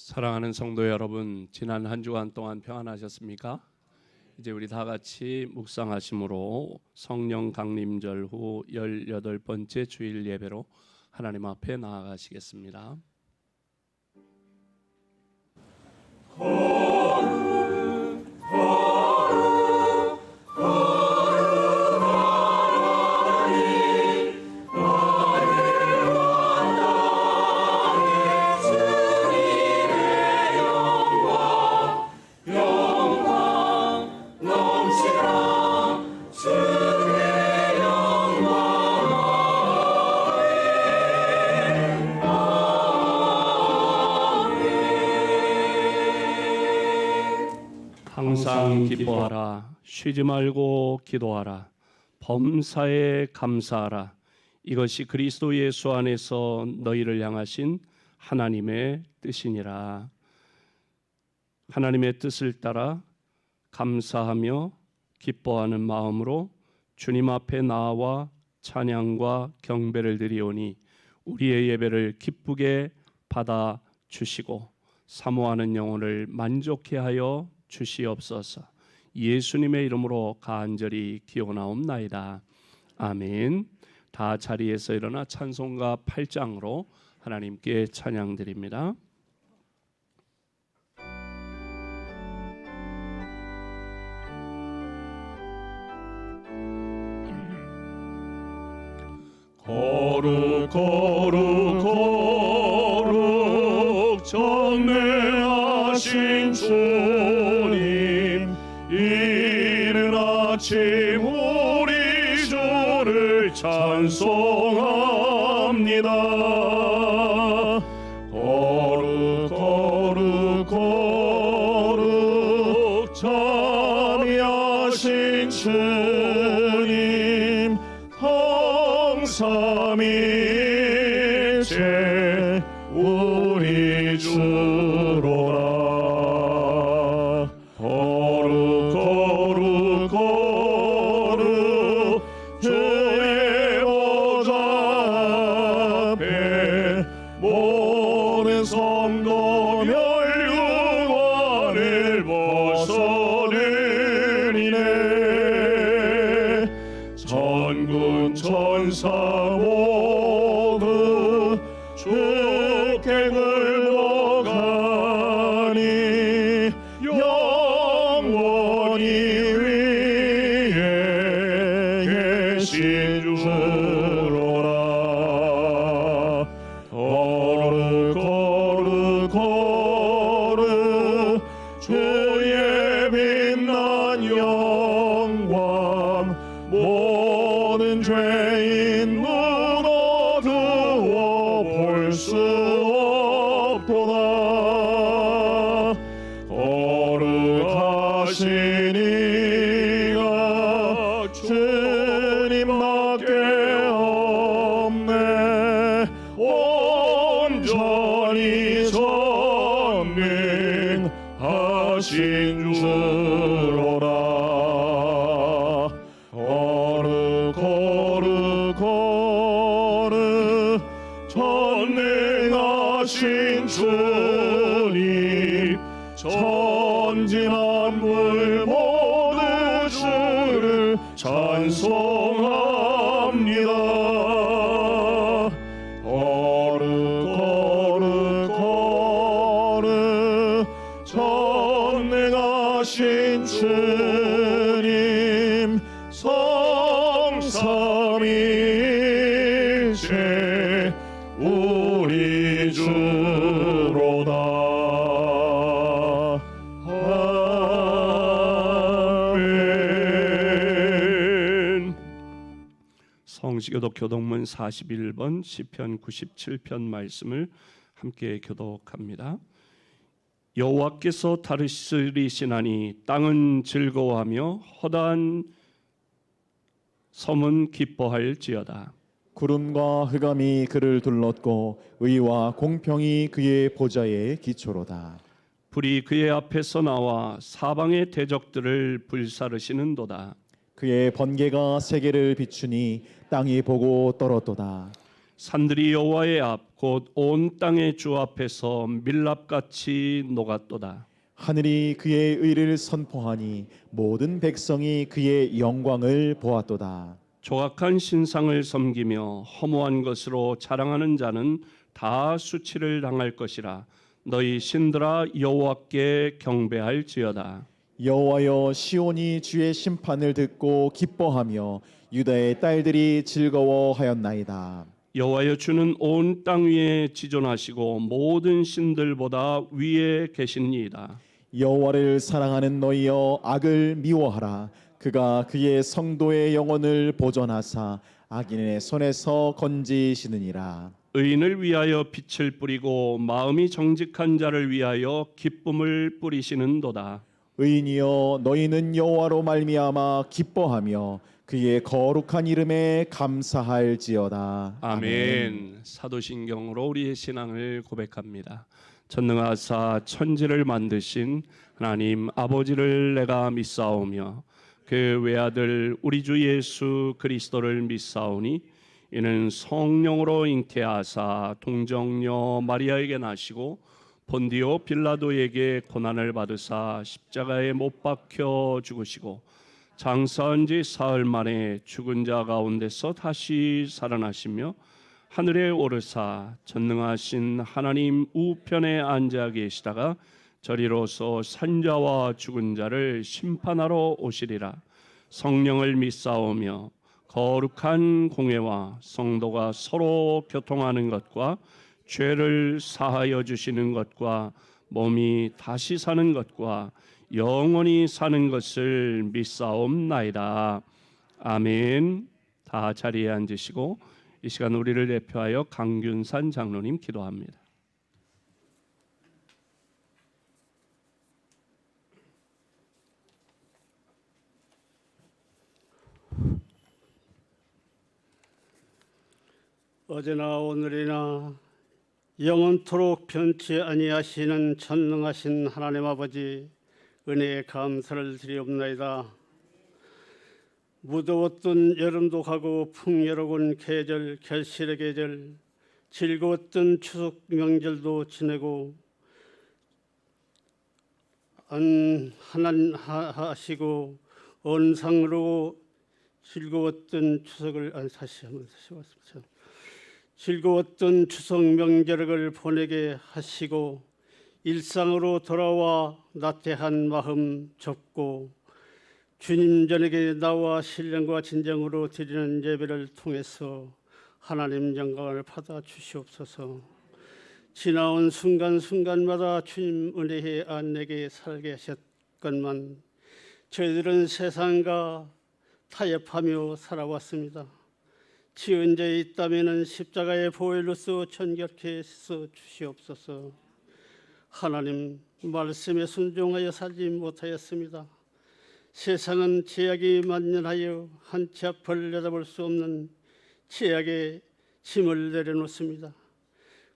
사랑하는 성도 여러분, 지난 한 주간 동안 평안하셨습니까? 이제 우리 다 같이 묵상하심으로 성령 강림절 후 18번째 주일 예배로 하나님 앞에 나아가시겠습니다. 항상 기뻐하라. 쉬지 말고 기도하라. 범사에 감사하라. 이것이 그리스도 예수 안에서 너희를 향하신 하나님의 뜻이니라. 하나님의 뜻을 따라 감사하며 기뻐하는 마음으로 주님 앞에 나와 찬양과 경배를 드리오니 우리의 예배를 기쁘게 받아 주시고 사모하는 영혼을 만족해 하여 주시옵소서. 예수님의 이름으로 간절히 기원하옵나이다. 아멘. 다 자리에서 일어나 찬송가 8장으로 하나님께 찬양드립니다. 거룩 거룩 거룩 전능하신 주님, 이른 아침 우리 주를 찬송합니다. 거룩 거룩 거룩 자비하신 주님, 삼위일체 우리 주로라. 거룩 거룩 거룩 주의 보좌 앞에 모든 성도 멸류관을 벗어내리네. 천군 천사 모두 주께 굴러가니 영원히 위에 계신 주로라. 거룩 거룩 거룩 주의 빛난 영광, 모든 죄인 눈 어두워 볼 수 없도다. 거룩하시니가 주님밖에 없네. 온전히 전능하신 주로라. 거룩 거룩 거룩 전능하신 주님, 천지만물 모두 주를 찬송합니다. 거룩 거룩 거룩 전능하신 주님, 성삼위일체 우리 주로다. 아멘. 성시교독 교독문 41번 시편 97편 말씀을 함께 교독합니다. 여호와께서 다스리시나니 땅은 즐거워하며 허다한 섬은 기뻐할지어다. 구름과 흑암이 그를 둘렀고 의와 공평이 그의 보좌의 기초로다. 불이 그의 앞에서 나와 사방의 대적들을 불사르시는도다. 그의 번개가 세계를 비추니 땅이 보고 떨었도다. 산들이 여호와의 앞 곧 온 땅의 주 앞에서 밀랍같이 녹았도다. 하늘이 그의 의를 선포하니 모든 백성이 그의 영광을 보았도다. 조각한 신상을 섬기며 허무한 것으로 자랑하는 자는 다 수치를 당할 것이라. 너희 신들아 여호와께 경배할지어다. 여호와여, 시온이 주의 심판을 듣고 기뻐하며 유다의 딸들이 즐거워하였나이다. 여호와여, 주는 온 땅 위에 지존하시고 모든 신들보다 위에 계시니이다. 여호와를 사랑하는 너희여, 악을 미워하라. 그가 그의 성도의 영혼을 보존하사 악인의 손에서 건지시느니라. 의인을 위하여 빛을 뿌리고 마음이 정직한 자를 위하여 기쁨을 뿌리시는도다. 의인이여, 너희는 여호와로 말미암아 기뻐하며 그의 거룩한 이름에 감사할지어다. 아멘. 사도신경으로 우리의 신앙을 고백합니다. 전능하사 천지를 만드신 하나님 아버지를 내가 믿사오며 그 외아들 우리 주 예수 그리스도를 믿사오니 이는 성령으로 잉태하사 동정녀 마리아에게 나시고 본디오 빌라도에게 고난을 받으사 십자가에 못 박혀 죽으시고 장사한 지 사흘 만에 죽은 자 가운데서 다시 살아나시며 하늘에 오르사 전능하신 하나님 우편에 앉아 계시다가 저리로서 산자와 죽은 자를 심판하러 오시리라. 성령을 믿사오며 거룩한 공회와 성도가 서로 교통하는 것과 죄를 사하여 주시는 것과 몸이 다시 사는 것과 영원히 사는 것을 믿사옵나이다. 아멘. 다 자리에 앉으시고 이 시간 우리를 대표하여 강균산 장로님 기도합니다. 어제나 오늘이나 영원토록 변치 아니하시는 전능하신 하나님 아버지, 은혜에 감사를 드리옵나이다. 무더웠던 여름도 가고 풍요로운 계절, 결실의 계절, 즐거웠던 추석 명절도 지내고 하시고 언상으로 즐거웠던 추석을 다시 한번 왔습니다. 즐거웠던 추석 명절을 보내게 하시고 일상으로 돌아와 나태한 마음 접고 주님 전에게 나와 신령과 진정으로 드리는 예배를 통해서 하나님 영광을 받아 주시옵소서. 지나온 순간순간마다 주님 은혜의 안내게 살게 하셨건만 저희들은 세상과 타협하며 살아왔습니다. 지은 죄 있다면 십자가의 보혈로서 정결케 해서 주시옵소서. 하나님 말씀에 순종하여 살지 못하였습니다. 세상은 죄악이 만연하여 한 치 앞을 내다볼 수 없는 죄악의 짐을 내려놓습니다.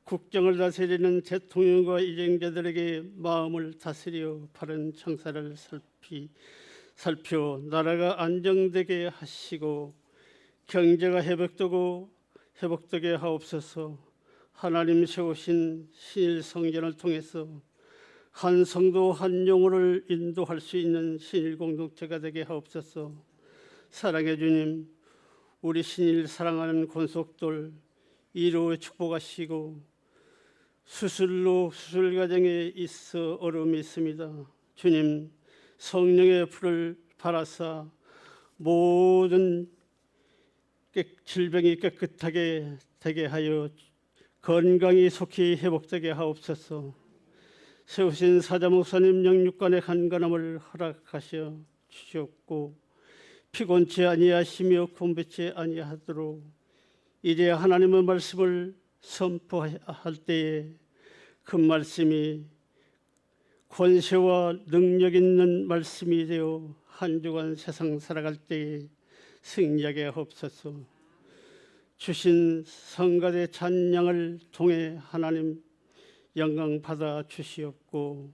국정을 다스리는 대통령과 이정자들에게 마음을 다스려 바른 청사를 살펴 나라가 안정되게 하시고 경제가 회복되게 하옵소서. 하나님 세우신 신일 성전을 통해서 한 성도 한 영혼을 인도할 수 있는 신일 공동체가 되게 하옵소서. 사랑의 주님, 우리 신일 사랑하는 권속들 이로 축복하시고 수술 과정에 있어 어려움이 있습니다. 주님, 성령의 불을 발하사 모든 질병이 깨끗하게 되게 하여 건강이 속히 회복되게 하옵소서. 세우신 사자 목사님 영육간의 간간함을 허락하셔 주시옵고 피곤치 아니하시며 곤배치 아니하도록 이제 하나님의 말씀을 선포할 때에 그 말씀이 권세와 능력 있는 말씀이 되어 한 주간 세상 살아갈 때에 승리하게 하옵소서. 주신 성가대 찬양을 통해 하나님 영광 받아 주시옵고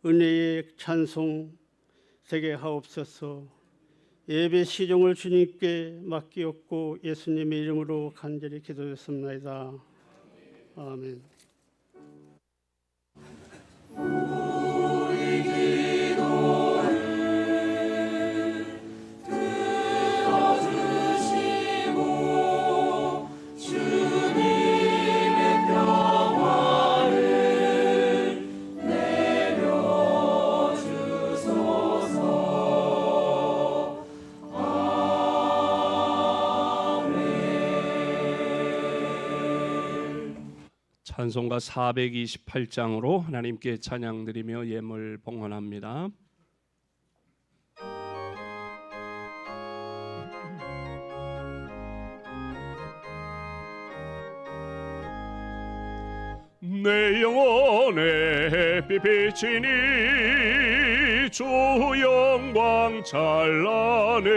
은혜의 찬송 되게 하옵소서. 예배 시종을 주님께 맡기었고 예수님의 이름으로 간절히 기도했습니다. 아멘. 찬송가 428장으로 하나님께 찬양드리며 예물 봉헌합니다. 내 영혼의 햇빛 비치니 주 영광 찬란해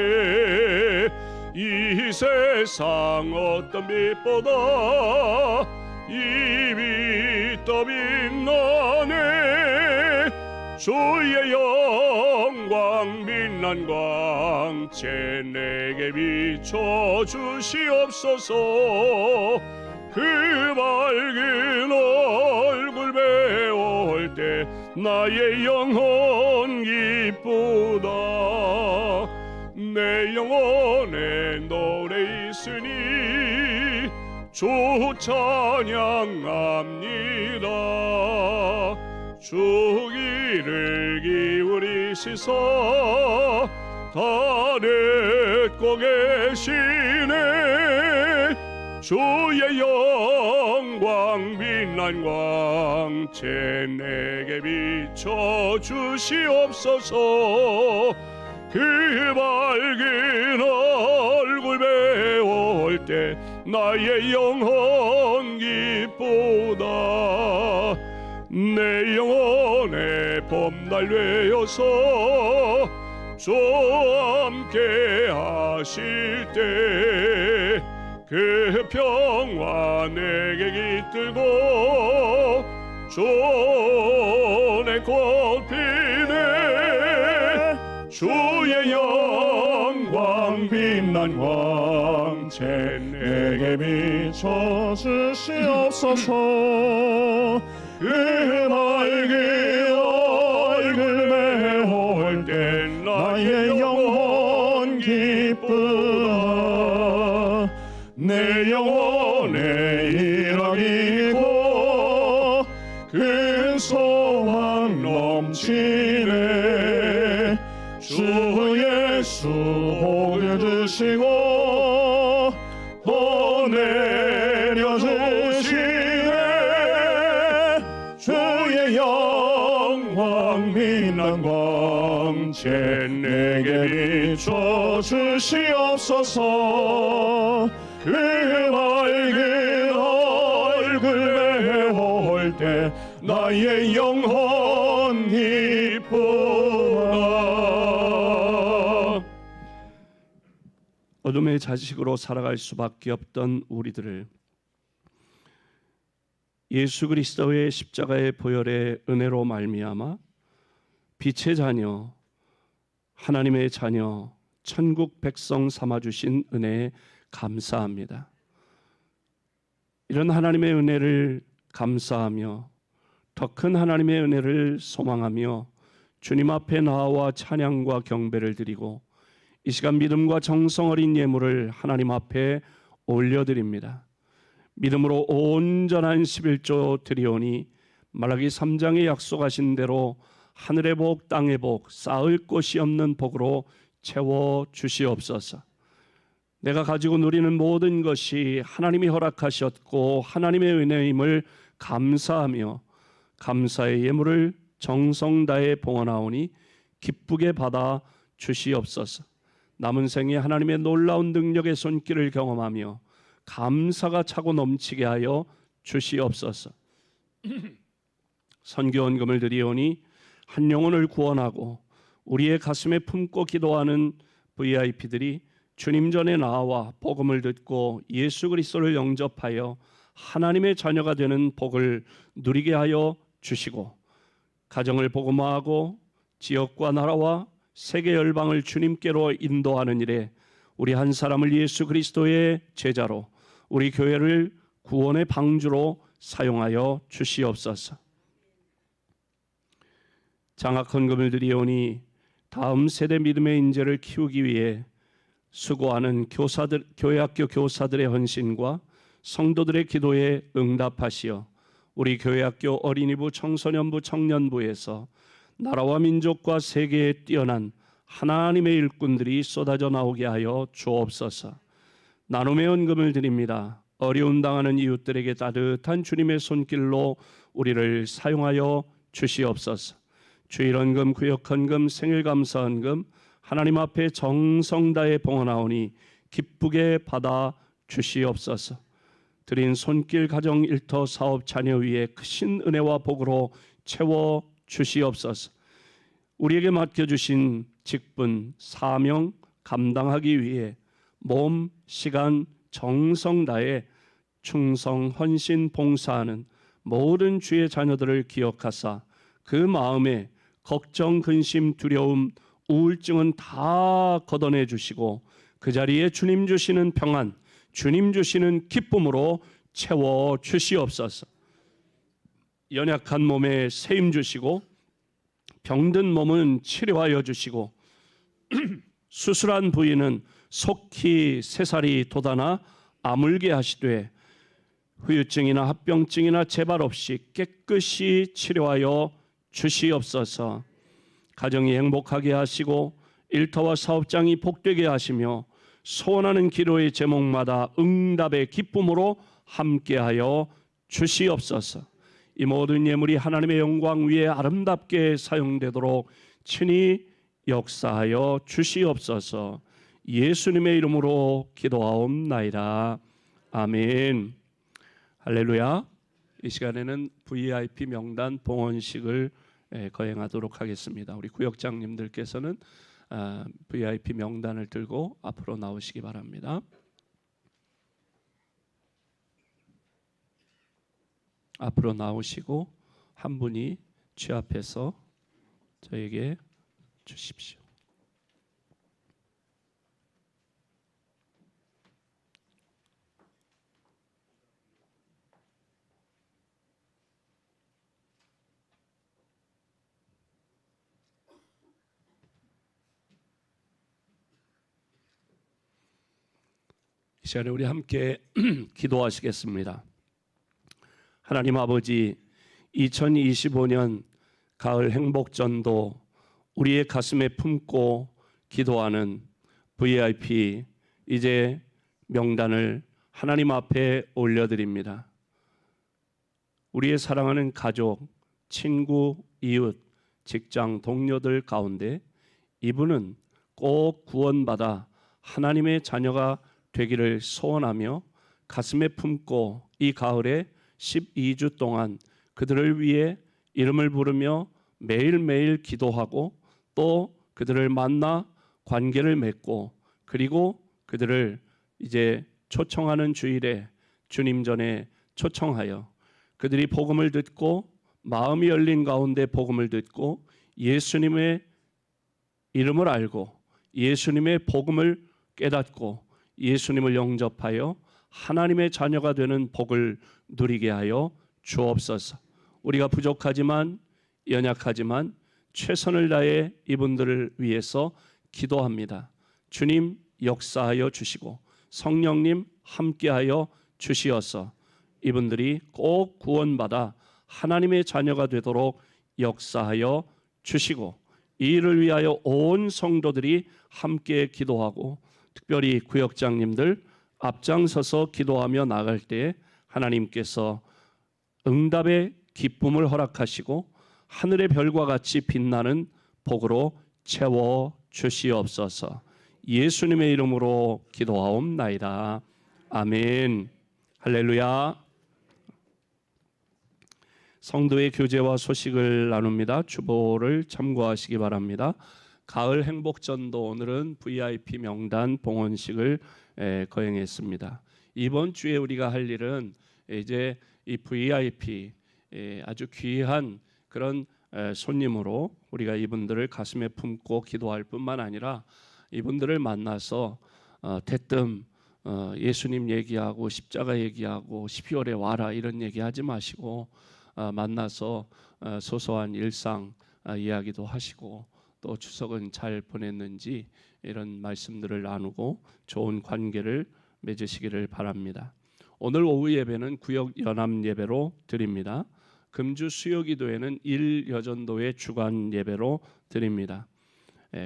이 세상 어떤 빛보다 이 빛 더 빛나네 주의 영광 빛난 광채 내게 비춰 주시옵소서 그 밝은 얼굴 배울 때 나의 영혼 기쁘다 내 영혼에 노래 있으니 주 찬양합니다 주 귀를 기울이시사 다 듣고 계시네 주의 영광 빛난 광채 내게 비춰 주시옵소서 그 밝은 얼굴 배울 때 나의 영혼 기쁘다 내 영혼의 봄날 되어서 주와 함께 하실 때 그 평화 내게 깃들고 주의 꽃 피네 주의 영광 빛난 광채 내게 비춰 주시옵소서 그 밝은 얼굴 배울 때 나의 영혼 기쁘다 내 영혼에 일하기고 큰 소망 넘치네 주 예수 복을 주시고 또 내려주시네 주의 영광 빛난 광채 내게 비춰 주시옵소서 그 밝은 얼굴 배울 때 나의 영혼 기쁘다 어둠의 자식으로 살아갈 수밖에 없던 우리들을 예수 그리스도의 십자가의 보혈의 은혜로 말미암아 빛의 자녀 하나님의 자녀 천국 백성 삼아주신 은혜에 감사합니다. 이런 하나님의 은혜를 감사하며 더 큰 하나님의 은혜를 소망하며 주님 앞에 나와 찬양과 경배를 드리고 이 시간 믿음과 정성 어린 예물을 하나님 앞에 올려드립니다. 믿음으로 온전한 11조 드리오니 말라기 3장에 약속하신 대로 하늘의 복 땅의 복 쌓을 곳이 없는 복으로 채워 주시옵소서. 내가 가지고 누리는 모든 것이 하나님이 허락하셨고 하나님의 은혜임을 감사하며 감사의 예물을 정성 다해 봉헌하오니 기쁘게 받아 주시옵소서. 남은 생에 하나님의 놀라운 능력의 손길을 경험하며 감사가 차고 넘치게 하여 주시옵소서. 선교원금을 드리오니 한 영혼을 구원하고 우리의 가슴에 품고 기도하는 VIP들이 주님 전에 나와 복음을 듣고 예수 그리스도를 영접하여 하나님의 자녀가 되는 복을 누리게 하여 주시고 가정을 복음화하고 지역과 나라와 세계 열방을 주님께로 인도하는 일에 우리 한 사람을 예수 그리스도의 제자로 우리 교회를 구원의 방주로 사용하여 주시옵소서. 장학 헌금을 드리오니 다음 세대 믿음의 인재를 키우기 위해 수고하는 교회 학교 교사들의 헌신과 성도들의 기도에 응답하시어 우리 교회 학교 어린이부, 청소년부, 청년부에서 나라와 민족과 세계에 뛰어난 하나님의 일꾼들이 쏟아져 나오게 하여 주옵소서. 나눔의 헌금을 드립니다. 어려움 당하는 이웃들에게 따뜻한 주님의 손길로 우리를 사용하여 주시옵소서. 주일 헌금, 구역 헌금, 생일 감사 헌금 하나님 앞에 정성 다해 봉헌하오니 기쁘게 받아 주시옵소서. 드린 손길 가정 일터 사업 자녀 위에 크신 은혜와 복으로 채워 주시옵소서. 우리에게 맡겨주신 직분, 사명 감당하기 위해 몸, 시간, 정성 다해 충성, 헌신, 봉사하는 모든 주의 자녀들을 기억하사 그 마음에 걱정, 근심, 두려움, 우울증은 다 걷어내 주시고 그 자리에 주님 주시는 평안, 주님 주시는 기쁨으로 채워 주시옵소서. 연약한 몸에 세임 주시고 병든 몸은 치료하여 주시고 수술한 부위는 속히 새살이 돋아나 아물게 하시되 후유증이나 합병증이나 재발 없이 깨끗이 치료하여 주시옵소서. 가정이 행복하게 하시고 일터와 사업장이 복되게 하시며 소원하는 기도의 제목마다 응답의 기쁨으로 함께하여 주시옵소서. 이 모든 예물이 하나님의 영광 위에 아름답게 사용되도록 친히 역사하여 주시옵소서. 예수님의 이름으로 기도하옵나이다. 아멘. 할렐루야. 이 시간에는 VIP 명단 봉헌식을 거행하도록 하겠습니다. 우리 구역장님들께서는 VIP 명단을 들고 앞으로 나오시기 바랍니다. 앞으로 나오시고 한 분이 취합해서 저에게 주십시오. 이 시간에 우리 함께 기도하시겠습니다. 하나님 아버지, 2025년 가을 행복전도 우리의 가슴에 품고 기도하는 VIP 이제 명단을 하나님 앞에 올려드립니다. 우리의 사랑하는 가족, 친구, 이웃, 직장 동료들 가운데 이분은 꼭 구원받아 하나님의 자녀가 되기를 소원하며 가슴에 품고 이 가을에 12주 동안 그들을 위해 이름을 부르며 매일매일 기도하고 또 그들을 만나 관계를 맺고 그리고 그들을 이제 초청하는 주일에 주님 전에 초청하여 그들이 복음을 듣고 마음이 열린 가운데 복음을 듣고 예수님의 이름을 알고 예수님의 복음을 깨닫고 예수님을 영접하여 하나님의 자녀가 되는 복을 누리게 하여 주옵소서. 우리가 부족하지만 연약하지만 최선을 다해 이분들을 위해서 기도합니다. 주님 역사하여 주시고 성령님 함께하여 주시어서 이분들이 꼭 구원받아 하나님의 자녀가 되도록 역사하여 주시고 이 일을 위하여 온 성도들이 함께 기도하고 특별히 구역장님들 앞장서서 기도하며 나갈 때 하나님께서 응답의 기쁨을 허락하시고 하늘의 별과 같이 빛나는 복으로 채워 주시옵소서. 예수님의 이름으로 기도하옵나이다. 아멘. 할렐루야. 성도의 교제와 소식을 나눕니다. 주보를 참고하시기 바랍니다. 가을 행복전도 오늘은 VIP 명단 봉헌식을 거행했습니다. 이번 주에 우리가 할 일은 이제 이 VIP 아주 귀한 그런 손님으로 우리가 이분들을 가슴에 품고 기도할 뿐만 아니라 이분들을 만나서 대뜸 예수님 얘기하고 십자가 얘기하고 12월에 와라 이런 얘기하지 마시고 만나서 소소한 일상 이야기도 하시고 또 추석은 잘 보냈는지 이런 말씀들을 나누고 좋은 관계를 맺으시기를 바랍니다. 오늘 오후 예배는 구역 연합 예배로 드립니다. 금주 수요기도회는 일여전도회 주간 예배로 드립니다.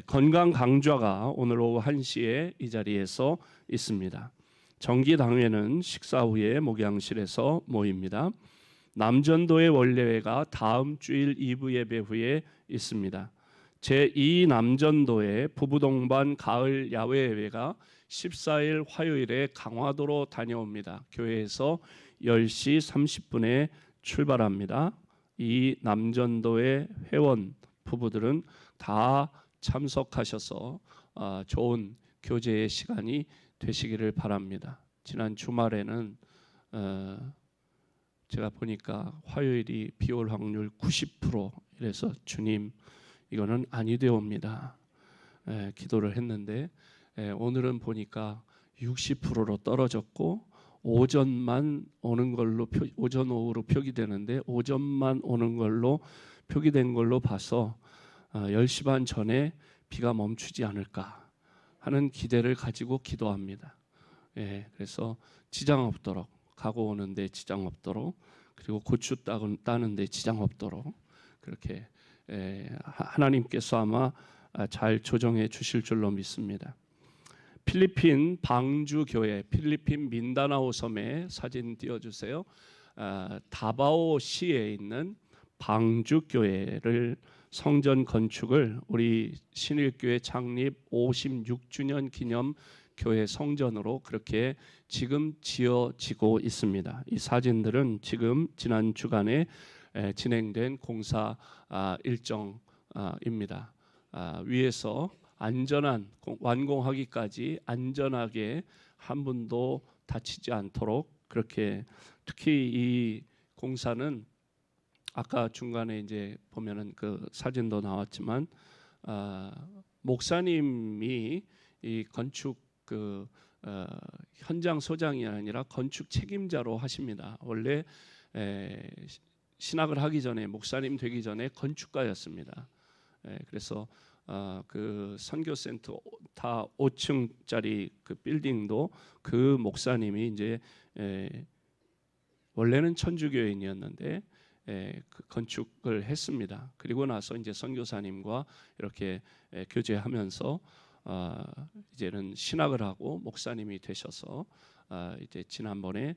건강 강좌가 오늘 오후 1시에 이 자리에서 있습니다. 정기당회는 식사 후에 목양실에서 모입니다. 남전도회 원례회가 다음 주일 2부 예배 후에 있습니다. 제2 남전도회 부부동반 가을 야외예배가 14일 화요일에 강화도로 다녀옵니다. 교회에서 10시 30분에 출발합니다. 이 남전도회 회원 부부들은 다 참석하셔서 좋은 교제의 시간이 되시기를 바랍니다. 지난 주말에는 제가 보니까 화요일이 비올 확률 90% 이래서 주님 이거는 아니되옵니다. 기도를 했는데 오늘은 보니까 60%로 떨어졌고 오전만 오는 걸로 오전 오후로 표기되는데 오전만 오는 걸로 표기된 걸로 봐서 10시 반 전에 비가 멈추지 않을까 하는 기대를 가지고 기도합니다. 그래서 지장 없도록 가고 오는데 지장 없도록 그리고 고추 따는데 지장 없도록 그렇게 하나님께서 아마 잘 조정해 주실 줄로 믿습니다. 필리핀 방주 교회, 필리핀 민다나오 섬에 사진 띄워주세요. 다바오 시에 있는 방주 교회를 성전 건축을 우리 신일교회 창립 56주년 기념 교회 성전으로 그렇게 지금 지어지고 있습니다. 이 사진들은 지금 지난 주간에 진행된 공사 일정입니다. 위에서 안전한 완공하기까지 안전하게 한 분도 다치지 않도록 그렇게 특히 이 공사는 아까 중간에 이제 보면은 그 사진도 나왔지만 목사님이 이 건축 현장 소장이 아니라 건축 책임자로 하십니다. 원래 신학을 하기 전에 목사님 되기 전에 건축가였습니다. 그래서 그 선교센터 다 5층짜리 그 빌딩도 그 목사님이 이제 원래는 천주교인이었는데 그 건축을 했습니다. 그리고 나서 이제 선교사님과 이렇게 교제하면서 이제는 신학을 하고 목사님이 되셔서 이제 지난번에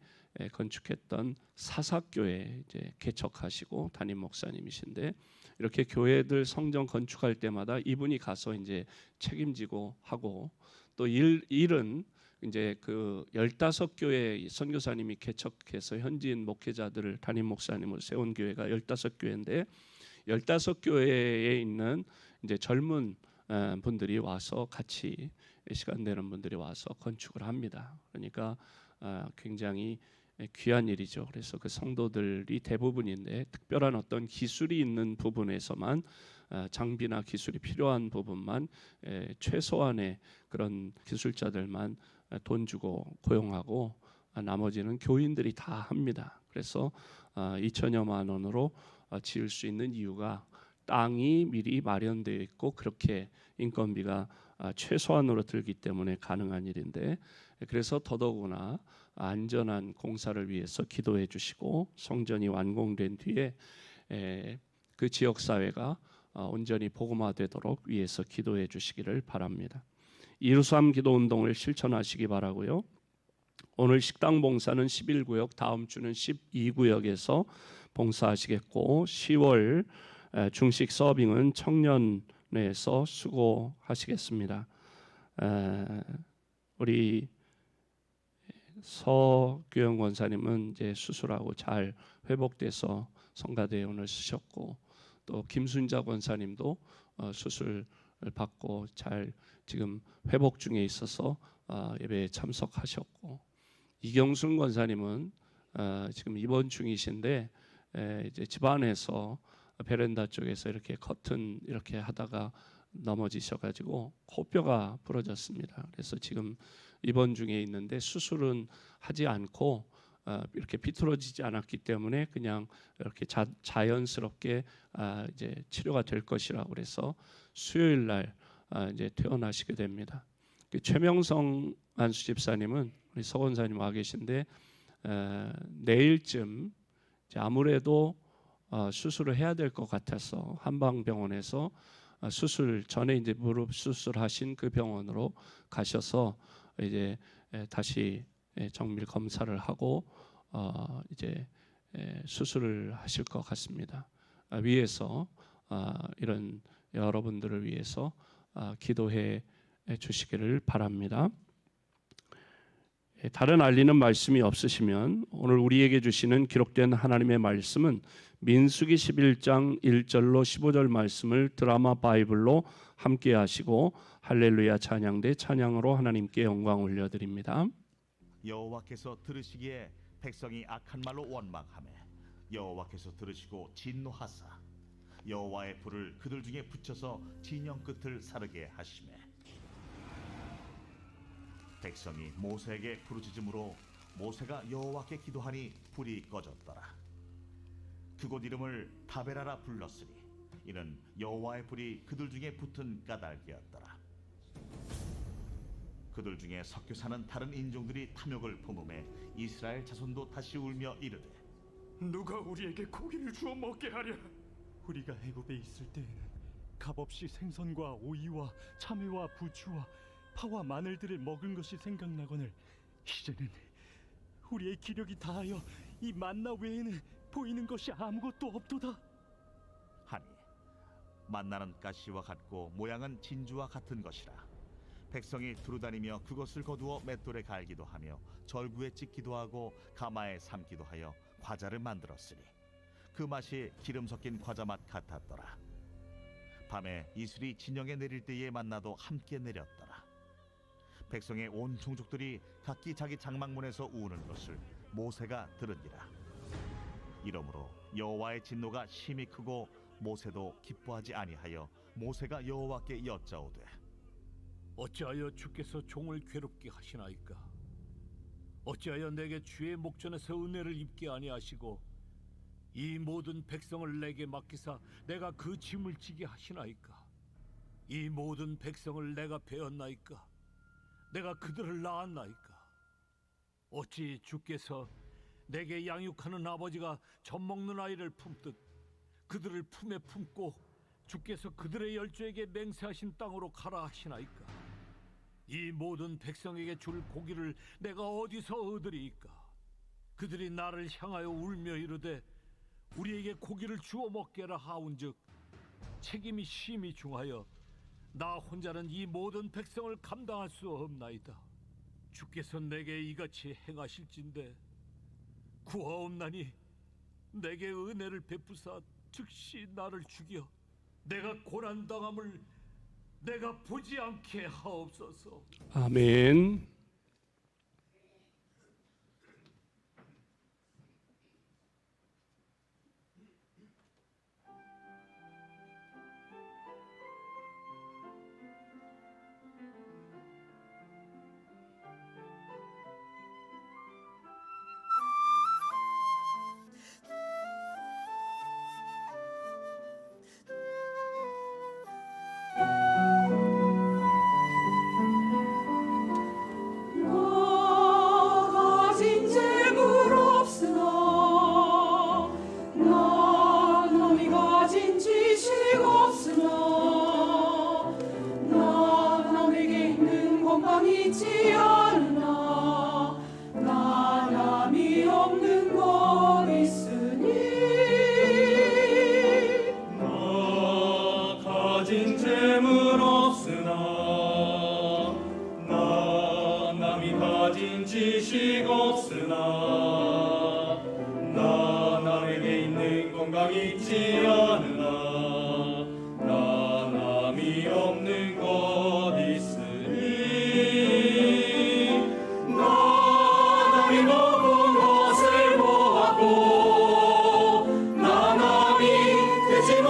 건축했던 사사교회 이제 개척하시고 담임 목사님이신데 이렇게 교회들 성전 건축할 때마다 이분이 가서 이제 책임지고 하고 또 일은 이제 그 15교회 선교사님이 개척해서 현지인 목회자들을 담임 목사님을 세운 교회가 15교회인데 15교회에 있는 이제 젊은 분들이 와서 같이 시간 되는 분들이 와서 건축을 합니다. 그러니까 굉장히 귀한 일이죠. 그래서 그 성도들이 대부분인데 특별한 어떤 기술이 있는 부분에서만 장비나 기술이 필요한 부분만 최소한의 그런 기술자들만 돈 주고 고용하고 나머지는 교인들이 다 합니다. 그래서 2천여만 원으로 지을 수 있는 이유가 땅이 미리 마련되어 있고 그렇게 인건비가 최소한으로 들기 때문에 가능한 일인데 그래서 더더구나 안전한 공사를 위해서 기도해 주시고 성전이 완공된 뒤에 그 지역 사회가 온전히 복음화되도록 위해서 기도해 주시기를 바랍니다. 223 기도 운동을 실천하시기 바라고요. 오늘 식당 봉사는 11구역, 다음 주는 12구역에서 봉사하시겠고 10월 중식 서빙은 청년회에서 수고하시겠습니다. 우리 서규영 권사님은 이제 수술하고 잘 회복돼서 성가대에 오늘 쓰셨고 또 김순자 권사님도 수술을 받고 잘 지금 회복 중에 있어서 예배에 참석하셨고 이경순 권사님은 지금 입원 중이신데 이제 집안에서 베란다 쪽에서 이렇게 커튼 이렇게 하다가 넘어지셔가지고 코뼈가 부러졌습니다. 그래서 지금 입원 중에 있는데 수술은 하지 않고 이렇게 비틀어지지 않았기 때문에 그냥 이렇게 자연스럽게 이제 치료가 될 것이라고 그래서 수요일 날 이제 퇴원하시게 됩니다. 최명성 안수 집사님은 우리 서 권사님 와 계신데 내일쯤 이제 아무래도 수술을 해야 될 것 같아서 한방병원에서 수술 전에 이제 무릎 수술하신 그 병원으로 가셔서 이제 다시 정밀 검사를 하고 이제 수술을 하실 것 같습니다. 위에서 이런 여러분들을 위해서 기도해 주시기를 바랍니다. 다른 알리는 말씀이 없으시면 오늘 우리에게 주시는 기록된 하나님의 말씀은 민수기 11장 1절로 15절 말씀을 드라마 바이블로 함께 하시고 할렐루야 찬양대 찬양으로 하나님께 영광 올려드립니다. 여호와께서 들으시기에 백성이 악한 말로 원망하며 여호와께서 들으시고 진노하사 여호와의 불을 그들 중에 붙여서 진영 끝을 사르게 하시매 백성이 모세에게 부르짖음으로 모세가 여호와께 기도하니 불이 꺼졌더라. 그곳 이름을 다베라라 불렀으니 이는 여호와의 불이 그들 중에 붙은 까닭이었더라. 그들 중에 섞여 사는 다른 인종들이 탐욕을 품음에 이스라엘 자손도 다시 울며 이르되 누가 우리에게 고기를 주어 먹게 하랴? 우리가 애굽에 있을 때에는 값없이 생선과 오이와 참외와 부추와 파와 마늘들을 먹은 것이 생각나거늘 이제는 우리의 기력이 다하여 이 만나 외에는 보이는 것이 아무것도 없도다. 하니 만나는 가시와 같고 모양은 진주와 같은 것이라. 백성이 두루다니며 그것을 거두어 맷돌에 갈기도 하며 절구에 찍기도 하고 가마에 삶기도 하여 과자를 만들었으니 그 맛이 기름 섞인 과자 맛 같았더라. 밤에 이슬이 진영에 내릴 때에 만나도 함께 내렸더라. 백성의 온 종족들이 각기 자기 장막문에서 우는 것을 모세가 들으니라. 이러므로 여호와의 진노가 심히 크고 모세도 기뻐하지 아니하여 모세가 여호와께 여짜오되 어찌하여 주께서 종을 괴롭게 하시나이까? 어찌하여 내게 주의 목전에서 은혜를 입게 아니하시고 이 모든 백성을 내게 맡기사 내가 그 짐을 지게 하시나이까? 이 모든 백성을 내가 베었나이까? 내가 그들을 낳았나이까? 어찌 주께서 내게 양육하는 아버지가 젖먹는 아이를 품듯 그들을 품에 품고 주께서 그들의 열조에게 맹세하신 땅으로 가라 하시나이까? 이 모든 백성에게 줄 고기를 내가 어디서 얻으리이까? 그들이 나를 향하여 울며 이르되 우리에게 고기를 주어 먹게라 하온즉 책임이 심히 중하여 나 혼자는 이 모든 백성을 감당할 수 없나이다. 주께서 내게 이같이 행하실진대 구하옵나니 내게 은혜를 베푸사 즉시 나를 죽여 내가 고난당함을 내가 보지 않게 하옵소서. 아멘. 그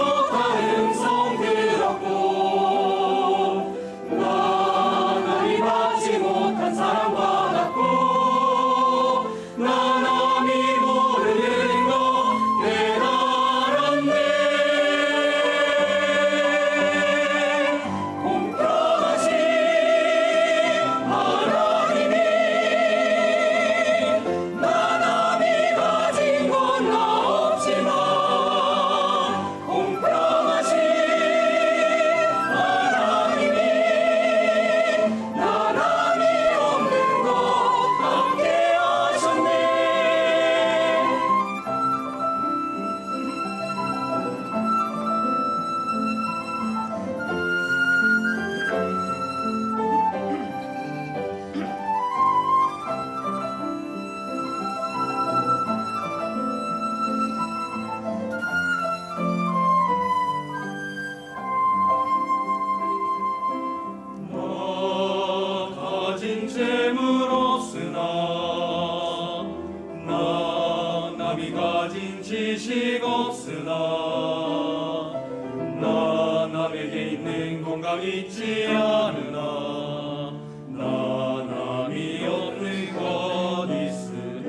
지식 없으나 나 남에게 있는 건강 잊지 않으나 나 남이 없는 것 있으니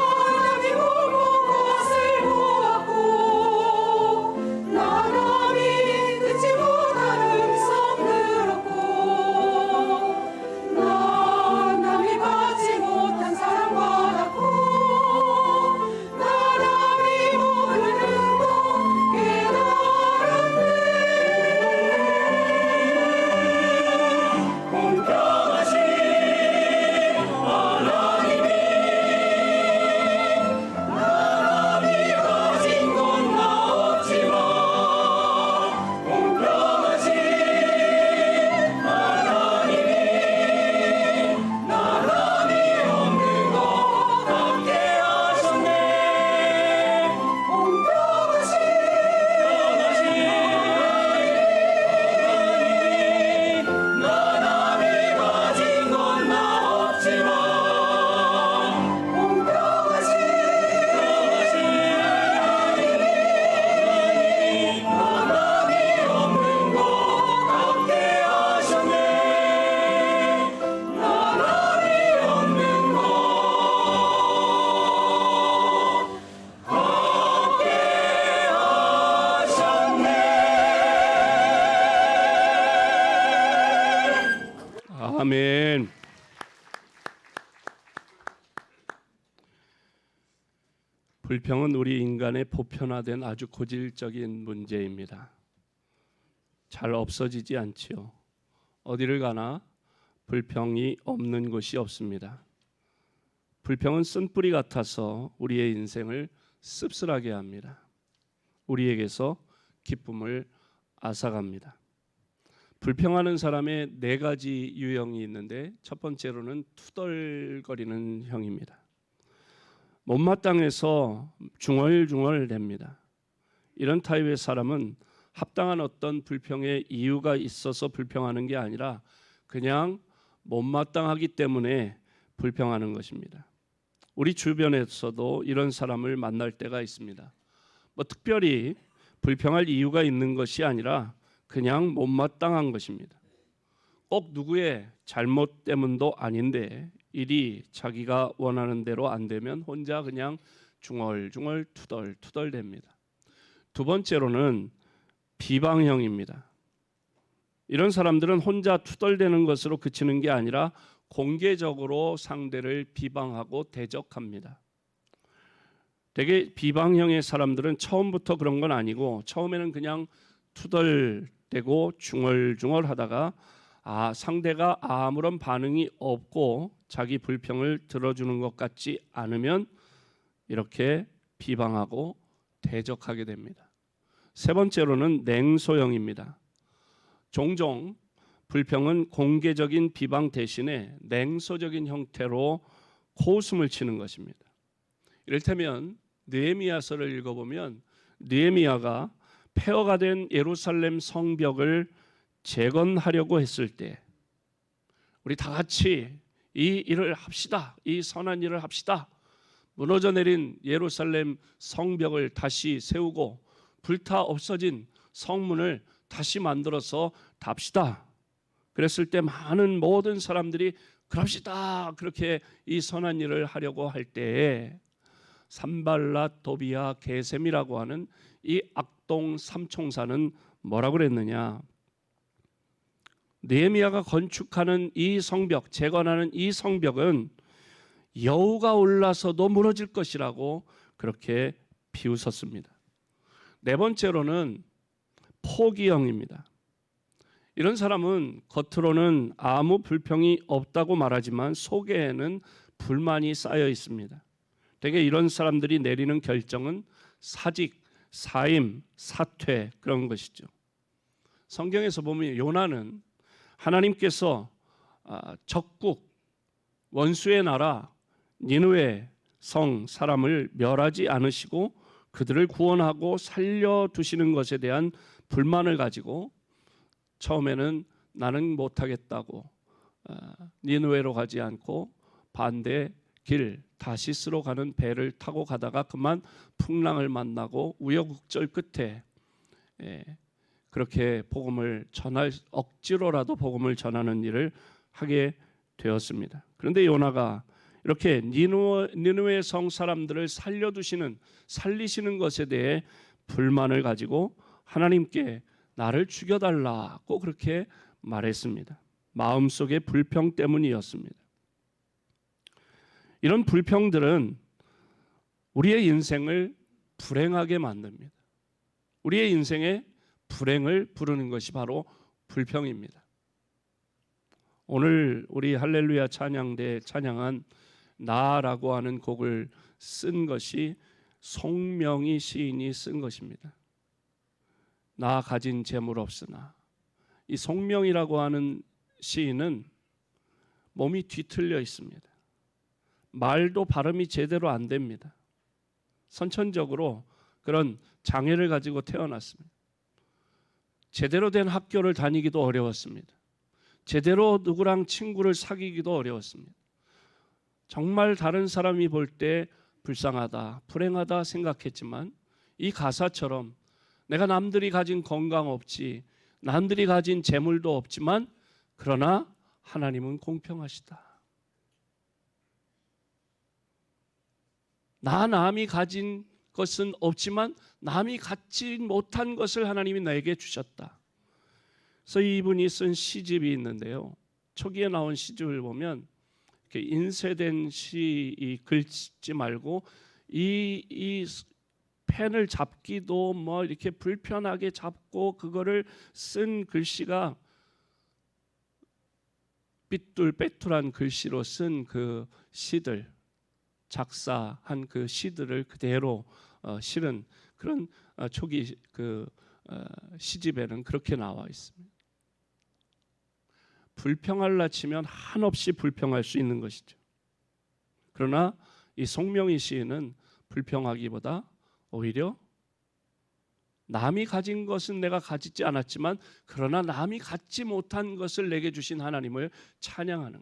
남이 보고 것을 보았고 나 남이 듣지 못한 음성 들었고 나 남이 받지 못한 사랑 받았고 나 남이 모르는 것 깨달았네. 공평하신 하나님이 나람이 가진 건 나 없지만 공평하신 하나님이 나람이 없는 것 같게 하셨네. 공평하신 나람이 가진 건 나 없지만 공평하신 나람이 없는 것 같게 하셨네. 나람이 없는 것 같게 하셨네. 아멘. 불평은 우리 인간의 보편화된 아주 고질적인 문제입니다. 잘 없어지지 않지요. 어디를 가나 불평이 없는 곳이 없습니다. 불평은 쓴뿌리 같아서 우리의 인생을 씁쓸하게 합니다. 우리에게서 기쁨을 앗아갑니다. 불평하는 사람의 4가지 유형이 있는데 첫 번째로는 투덜거리는 형입니다. 못마땅해서 중얼중얼댑니다. 이런 타입의 사람은 합당한 어떤 불평의 이유가 있어서 불평하는 게 아니라 그냥 못마땅하기 때문에 불평하는 것입니다. 우리 주변에서도 이런 사람을 만날 때가 있습니다. 뭐 특별히 불평할 이유가 있는 것이 아니라 그냥 못마땅한 것입니다. 꼭 누구의 잘못 때문도 아닌데 일이 자기가 원하는 대로 안 되면 혼자 그냥 중얼중얼 투덜투덜댑니다. 두 번째로는 비방형입니다. 이런 사람들은 혼자 투덜대는 것으로 그치는 게 아니라 공개적으로 상대를 비방하고 대적합니다. 되게 비방형의 사람들은 처음부터 그런 건 아니고 처음에는 그냥 투덜대고 중얼중얼 하다가 상대가 아무런 반응이 없고 자기 불평을 들어주는 것 같지 않으면 이렇게 비방하고 대적하게 됩니다. 세 번째로는 냉소형입니다. 종종 불평은 공개적인 비방 대신에 냉소적인 형태로 코웃음을 치는 것입니다. 이를테면 느헤미야서를 읽어보면 느헤미야가 폐허가 된 예루살렘 성벽을 재건하려고 했을 때 우리 다 같이 이 일을 합시다. 이 선한 일을 합시다. 무너져 내린 예루살렘 성벽을 다시 세우고 불타 없어진 성문을 다시 만들어서 답시다. 그랬을 때 많은 모든 사람들이 그럽시다. 그렇게 이 선한 일을 하려고 할 때에 산발랏, 도비야, 게셈이라고 하는 이 악동 삼총사는 뭐라고 그랬느냐? 느헤미야가 건축하는 이 성벽, 재건하는 이 성벽은 여우가 올라서도 무너질 것이라고 그렇게 비웃었습니다. 네 번째로는 포기형입니다. 이런 사람은 겉으로는 아무 불평이 없다고 말하지만 속에는 불만이 쌓여 있습니다. 되게 이런 사람들이 내리는 결정은 사직, 사임, 사퇴 그런 것이죠. 성경에서 보면 요나는 하나님께서 적국 원수의 나라 니느웨 성 사람을 멸하지 않으시고 그들을 구원하고 살려두시는 것에 대한 불만을 가지고 처음에는 나는 못하겠다고 니느웨로 가지 않고 반대 길 다시스로 가는 배를 타고 가다가 그만 풍랑을 만나고 우여곡절 끝에 그렇게 복음을 전할 억지로라도 복음을 전하는 일을 하게 되었습니다. 그런데 요나가 이렇게 니느웨 성 사람들을 살리시는 것에 대해 불만을 가지고 하나님께 나를 죽여달라고 그렇게 말했습니다. 마음속의 불평 때문이었습니다. 이런 불평들은 우리의 인생을 불행하게 만듭니다. 우리의 인생에 불행을 부르는 것이 바로 불평입니다. 오늘 우리 할렐루야 찬양대 찬양한 나라고 하는 곡을 쓴 것이 송명희 시인이 쓴 것입니다. 나 가진 재물 없으나. 이 송명이라고 하는 시인은 몸이 뒤틀려 있습니다. 말도 발음이 제대로 안 됩니다. 선천적으로 그런 장애를 가지고 태어났습니다. 제대로 된 학교를 다니기도 어려웠습니다. 제대로 누구랑 친구를 사귀기도 어려웠습니다. 정말 다른 사람이 볼 때 불쌍하다, 불행하다 생각했지만 이 가사처럼 내가 남들이 가진 건강 없지, 남들이 가진 재물도 없지만 그러나 하나님은 공평하시다. 남이 가진 것은 없지만 남이 갖지 못한 것을 하나님이 나에게 주셨다. 그래서 이분이 쓴 시집이 있는데요. 초기에 나온 시집을 보면 이렇게 인쇄된 시 글짓지 말고 이 펜을 잡기도 뭐 이렇게 불편하게 잡고 그거를 쓴 글씨가 삐뚤빼뚤한 글씨로 쓴 그 시들, 작사한 그 시들을 그대로 실은 그런 초기 그 시집에는 그렇게 나와 있습니다. 불평할라 치면 한없이 불평할 수 있는 것이죠. 그러나 이 송명희 시인은 불평하기보다 오히려 남이 가진 것은 내가 가지지 않았지만 그러나 남이 갖지 못한 것을 내게 주신 하나님을 찬양하는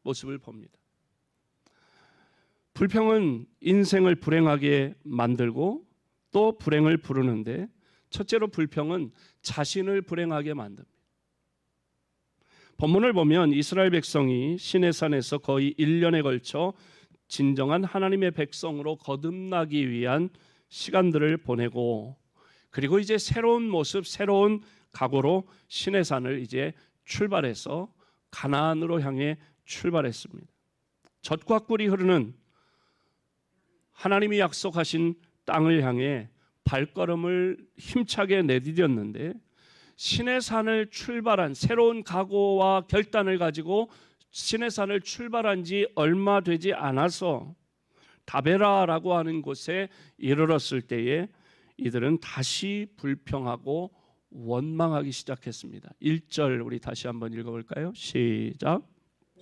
모습을 봅니다. 불평은 인생을 불행하게 만들고 또 불행을 부르는데 첫째로 불평은 자신을 불행하게 만듭니다. 본문을 보면 이스라엘 백성이 시내산에서 거의 1년에 걸쳐 진정한 하나님의 백성으로 거듭나기 위한 시간들을 보내고 그리고 이제 새로운 모습, 새로운 각오로 시내산을 이제 출발해서 가나안으로 향해 출발했습니다. 젖과 꿀이 흐르는 하나님이 약속하신 땅을 향해 발걸음을 힘차게 내디뎠는데 시내산을 출발한 새로운 각오와 결단을 가지고 시내산을 출발한 지 얼마 되지 않아서 다베라라고 하는 곳에 이르렀을 때에 이들은 다시 불평하고 원망하기 시작했습니다. 1절 우리 다시 한번 읽어볼까요? 시작.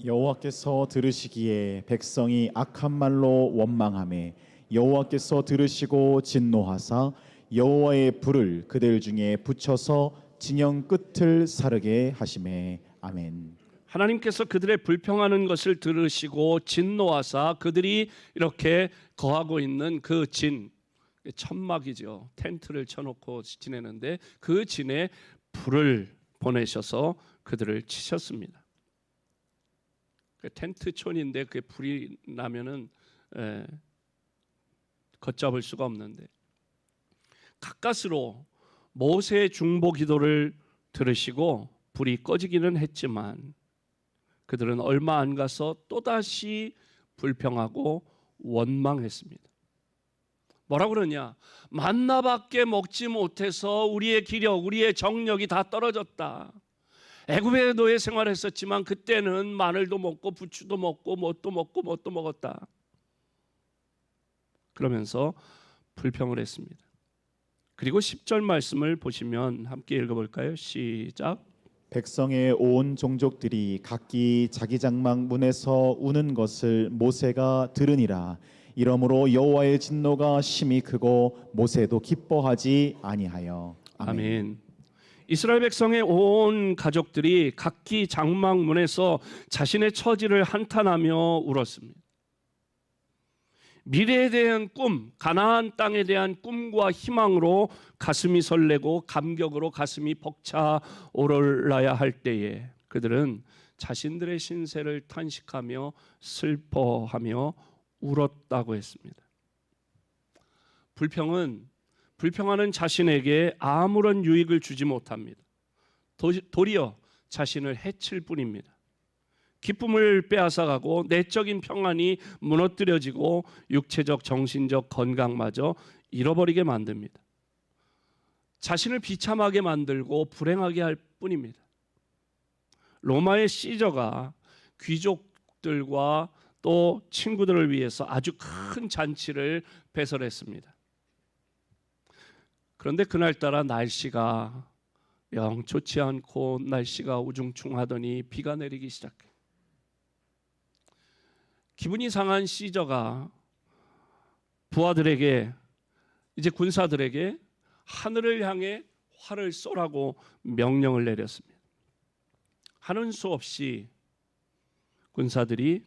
여호와께서 들으시기에 백성이 악한 말로 원망하매 여호와께서 들으시고 진노하사 여호와의 불을 그들 중에 붙여서 진영 끝을 사르게 하시매. 아멘. 하나님께서 그들의 불평하는 것을 들으시고 진노하사 그들이 이렇게 거하고 있는 그 진, 천막이죠. 텐트를 쳐놓고 지내는데 그 진에 불을 보내셔서 그들을 치셨습니다. 텐트촌인데 그 불이 나면은 걷잡을 수가 없는데 가까스로 모세의 중보 기도를 들으시고 불이 꺼지기는 했지만 그들은 얼마 안 가서 또다시 불평하고 원망했습니다. 뭐라고 그러냐? 만나밖에 먹지 못해서 우리의 기력, 우리의 정력이 다 떨어졌다. 애굽의 노예 생활했었지만 그때는 마늘도 먹고 부추도 먹고 뭣도 먹었다. 그러면서 불평을 했습니다. 그리고 10절 말씀을 보시면 함께 읽어볼까요? 시작. 백성의 온 종족들이 각기 자기 장막 문에서 우는 것을 모세가 들으니라. 이러므로 여호와의 진노가 심히 크고 모세도 기뻐하지 아니하여. 아멘. 이스라엘 백성의 온 가족들이 각기 장막 문에서 자신의 처지를 한탄하며 울었습니다. 미래에 대한 꿈, 가나안 땅에 대한 꿈과 희망으로 가슴이 설레고 감격으로 가슴이 벅차오르러야 할 때에 그들은 자신들의 신세를 탄식하며 슬퍼하며 울었다고 했습니다. 불평하는 자신에게 아무런 유익을 주지 못합니다. 도리어 자신을 해칠 뿐입니다. 기쁨을 빼앗아가고 내적인 평안이 무너뜨려지고 육체적 정신적 건강마저 잃어버리게 만듭니다. 자신을 비참하게 만들고 불행하게 할 뿐입니다. 로마의 시저가 귀족들과 또 친구들을 위해서 아주 큰 잔치를 배설했습니다. 그런데 그날따라 날씨가 영 좋지 않고 날씨가 우중충하더니 비가 내리기 시작해요. 기분이 상한 시저가 부하들에게 이제 군사들에게 하늘을 향해 활을 쏘라고 명령을 내렸습니다. 하는 수 없이 군사들이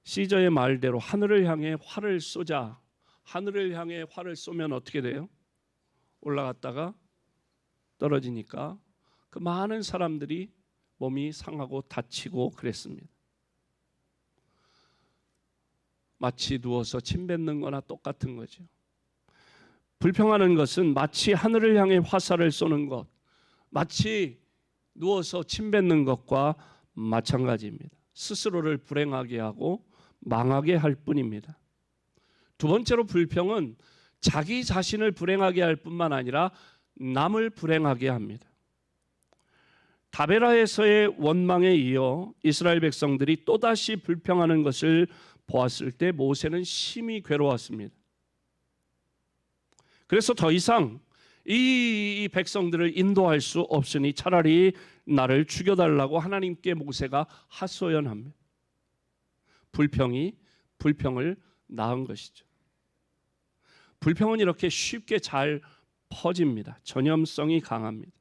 시저의 말대로 하늘을 향해 활을 쏘자. 하늘을 향해 활을 쏘면 어떻게 돼요? 올라갔다가 떨어지니까 그 많은 사람들이 몸이 상하고 다치고 그랬습니다. 마치 누워서 침 뱉는 거나 똑같은 거죠. 불평하는 것은 마치 하늘을 향해 화살을 쏘는 것, 마치 누워서 침 뱉는 것과 마찬가지입니다. 스스로를 불행하게 하고 망하게 할 뿐입니다. 두 번째로 불평은 자기 자신을 불행하게 할 뿐만 아니라 남을 불행하게 합니다. 다베라에서의 원망에 이어 이스라엘 백성들이 또다시 불평하는 것을 보았을 때 모세는 심히 괴로웠습니다. 그래서 더 이상 이 백성들을 인도할 수 없으니 차라리 나를 죽여달라고 하나님께 모세가 하소연합니다. 불평이 불평을 낳은 것이죠. 불평은 이렇게 쉽게 잘 퍼집니다. 전염성이 강합니다.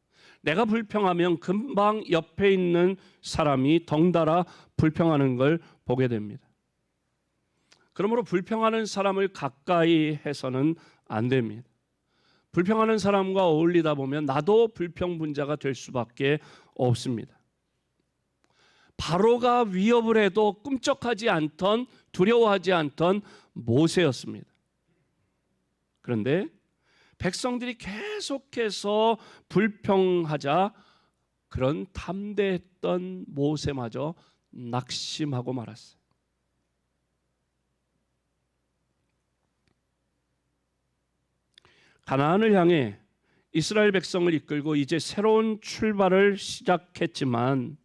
내가 불평하면 금방 옆에 있는 사람이 덩달아 불평하는 걸 보게 됩니다. 그러므로 불평하는 사람을 가까이 해서는 안 됩니다. 불평하는 사람과 어울리다 보면 나도 불평분자가 될 수밖에 없습니다. 바로가 위협을 해도 꿈쩍하지 않던, 두려워하지 않던 모세였습니다. 그런데 백성들이 계속해서 불평하자 그런 담대했던 모세마저 낙심하고 말았어요. 가나안을 향해 이스라엘 백성을 이끌고 이제 새로운 출발을 시작했지만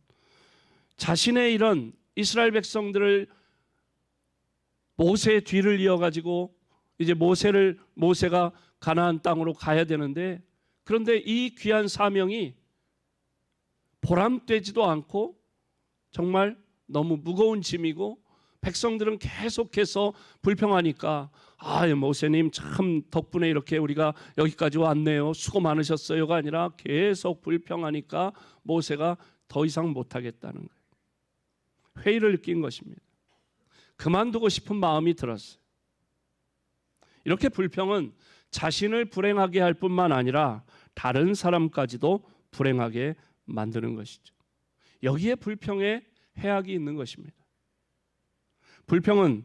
자신의 이런 이스라엘 백성들을 모세의 뒤를 이어가지고 이제 모세가 가나안 땅으로 가야 되는데 그런데 이 귀한 사명이 보람되지도 않고 정말 너무 무거운 짐이고 백성들은 계속해서 불평하니까 모세님 참 덕분에 이렇게 우리가 여기까지 왔네요. 수고 많으셨어요가 아니라 계속 불평하니까 모세가 더 이상 못하겠다는 거예요. 회의를 느낀 것입니다. 그만두고 싶은 마음이 들었어요. 이렇게 불평은 자신을 불행하게 할 뿐만 아니라 다른 사람까지도 불행하게 만드는 것이죠. 여기에 불평의 해악이 있는 것입니다. 불평은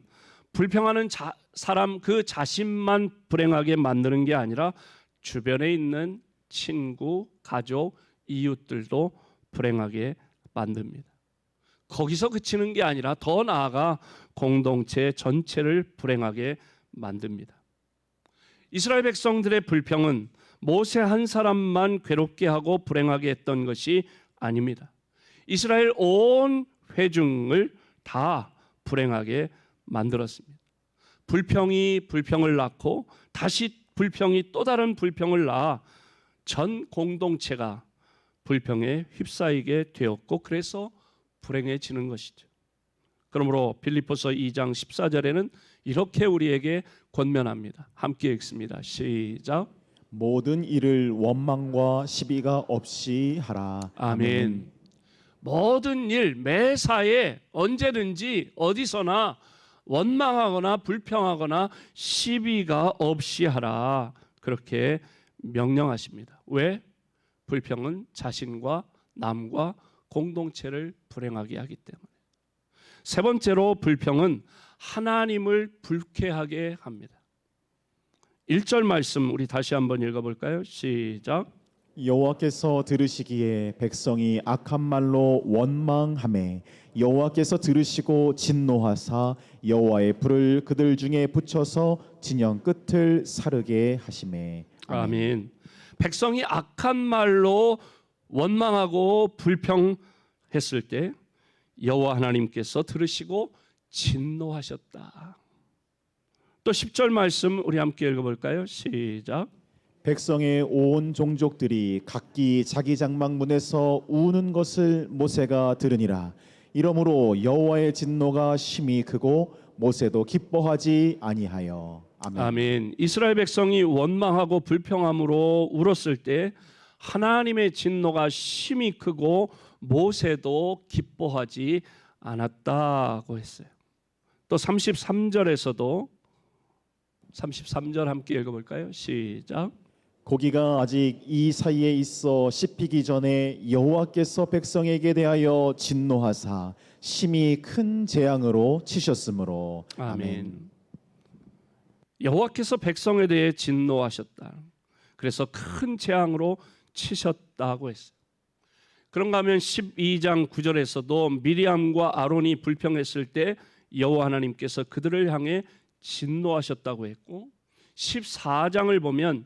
불평하는 사람 그 자신만 불행하게 만드는 게 아니라 주변에 있는 친구, 가족, 이웃들도 불행하게 만듭니다. 거기서 그치는 게 아니라 더 나아가 공동체 전체를 불행하게 만듭니다. 이스라엘 백성들의 불평은 모세 한 사람만 괴롭게 하고 불행하게 했던 것이 아닙니다. 이스라엘 온 회중을 다 불행하게 만들었습니다. 불평이 불평을 낳고 다시 불평이 또 다른 불평을 낳아 전 공동체가 불평에 휩싸이게 되었고 그래서 불행해지는 것이죠. 그러므로 빌립보서 2장 14절에는 이렇게 우리에게 권면합니다. 함께 읽습니다. 시작. 모든 일을 원망과 시비가 없이 하라. 아멘. 모든 일 매사에 언제든지 어디서나 원망하거나 불평하거나 시비가 없이 하라. 그렇게 명령하십니다. 왜? 불평은 자신과 남과 공동체를 불행하게 하기 때문에. 세 번째로 불평은 하나님을 불쾌하게 합니다. 1절 말씀 우리 다시 한번 읽어볼까요? 시작. 여호와께서 들으시기에 백성이 악한 말로 원망하매 여호와께서 들으시고 진노하사 여호와의 불을 그들 중에 붙여서 진영 끝을 사르게 하시매. 아멘. 백성이 악한 말로 원망하고 불평했을 때 여호와 하나님께서 들으시고 진노하셨다. 또 10절 말씀 우리 함께 읽어볼까요? 시작. 백성의 온 종족들이 각기 자기 장막문에서 우는 것을 모세가 들으니라. 이러므로 여호와의 진노가 심히 크고 모세도 기뻐하지 아니하여. 아멘. 아멘. 이스라엘 백성이 원망하고 불평함으로 울었을 때 하나님의 진노가 심히 크고 모세도 기뻐하지 않았다고 했어요. 또 33절에서도 33절 함께 읽어볼까요? 시작. 고기가 아직 이 사이에 있어 씹히기 전에 여호와께서 백성에게 대하여 진노하사 심히 큰 재앙으로 치셨으므로. 아멘. 여호와께서 백성에 대해 진노하셨다. 그래서 큰 재앙으로 치셨다고 했어요. 그런가 하면 12장 9절에서도 미리암과 아론이 불평했을 때 여호와 하나님께서 그들을 향해 진노하셨다고 했고, 14장을 보면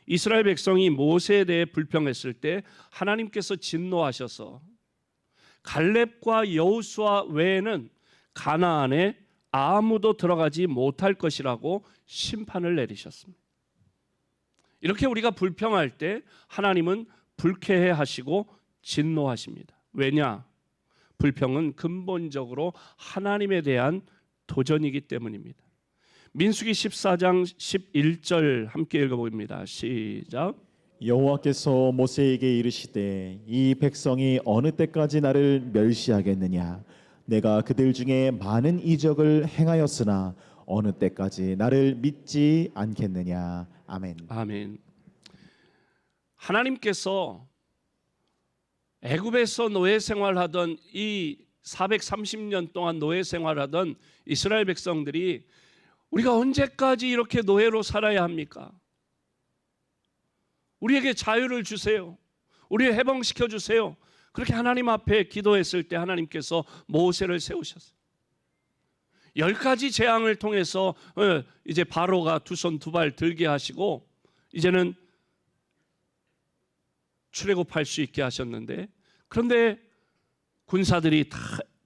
이스라엘 백성이 모세에 대해 불평했을 때 하나님께서 진노하셔서 갈렙과 여호수아 외에는 가나안에 아무도 들어가지 못할 것이라고 심판을 내리셨습니다. 이렇게 우리가 불평할 때 하나님은 불쾌해 하시고 진노하십니다. 왜냐? 불평은 근본적으로 하나님에 대한 도전이기 때문입니다. 민수기 14장 11절 함께 읽어봅니다. 시작. 여호와께서 모세에게 이르시되 이 백성이 어느 때까지 나를 멸시하겠느냐? 내가 그들 중에 많은 이적을 행하였으나 어느 때까지 나를 믿지 않겠느냐? 아멘. 아멘. 하나님께서 애굽에서 노예 생활하던 이 430년 동안 노예 생활하던 이스라엘 백성들이 우리가 언제까지 이렇게 노예로 살아야 합니까? 우리에게 자유를 주세요. 우리를 해방시켜 주세요. 그렇게 하나님 앞에 기도했을 때 하나님께서 모세를 세우셨어요. 10가지 재앙을 통해서 이제 바로가 두 손 두 발 들게 하시고 이제는 출애굽할 수 있게 하셨는데, 그런데 군사들이 다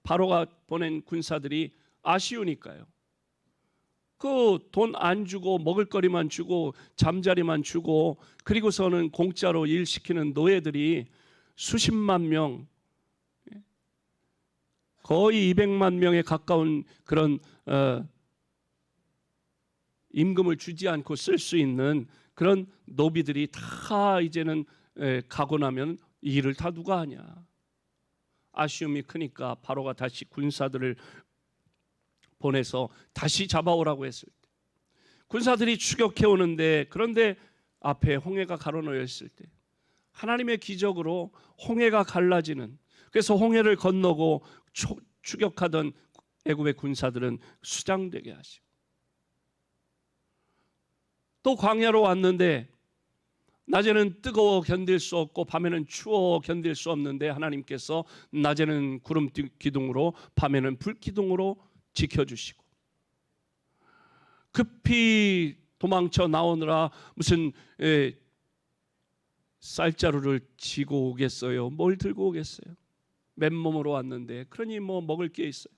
바로가 보낸 군사들이 아쉬우니까요. 그 돈 안 주고 먹을거리만 주고 잠자리만 주고 그리고서는 공짜로 일 시키는 노예들이 수십만 명, 거의 200만 명에 가까운 그런 임금을 주지 않고 쓸 수 있는 그런 노비들이 다 이제는 가고 나면 이 일을 다 누가 하냐. 아쉬움이 크니까 바로가 다시 군사들을 보내서 다시 잡아오라고 했을 때 군사들이 추격해 오는데, 그런데 앞에 홍해가 가로놓여 있을 때 하나님의 기적으로 홍해가 갈라지는, 그래서 홍해를 건너고 추격하던 애굽의 군사들은 수장되게 하시고, 또 광야로 왔는데 낮에는 뜨거워 견딜 수 없고 밤에는 추워 견딜 수 없는데 하나님께서 낮에는 구름 기둥으로 밤에는 불 기둥으로 지켜주시고, 급히 도망쳐 나오느라 무슨 쌀자루를 지고 오겠어요? 뭘 들고 오겠어요? 맨몸으로 왔는데, 그러니 뭐 먹을 게 있어요.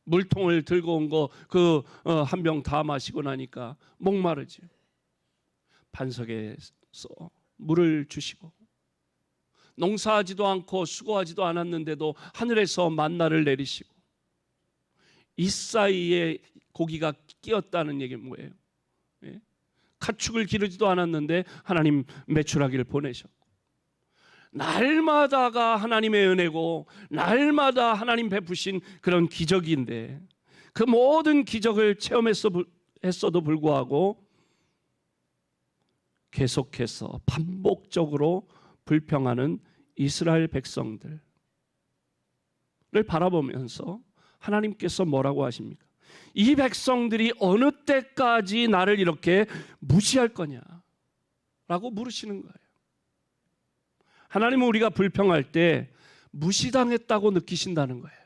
물통을 들고 온 거 그 한 병 다 마시고 나니까 목마르지. 반석에서 물을 주시고, 농사하지도 않고 수고하지도 않았는데도 하늘에서 만나를 내리시고, 이 사이에 고기가 끼었다는 얘기는 뭐예요? 가축을 기르지도 않았는데 하나님 메추라기를 보내셨고, 날마다가 하나님의 은혜고 날마다 하나님 베푸신 그런 기적인데 그 모든 기적을 체험했어도 불구하고 계속해서 반복적으로 불평하는 이스라엘 백성들을 바라보면서 하나님께서 뭐라고 하십니까? 이 백성들이 어느 때까지 나를 이렇게 무시할 거냐? 라고 물으시는 거예요. 하나님은 우리가 불평할 때 무시당했다고 느끼신다는 거예요.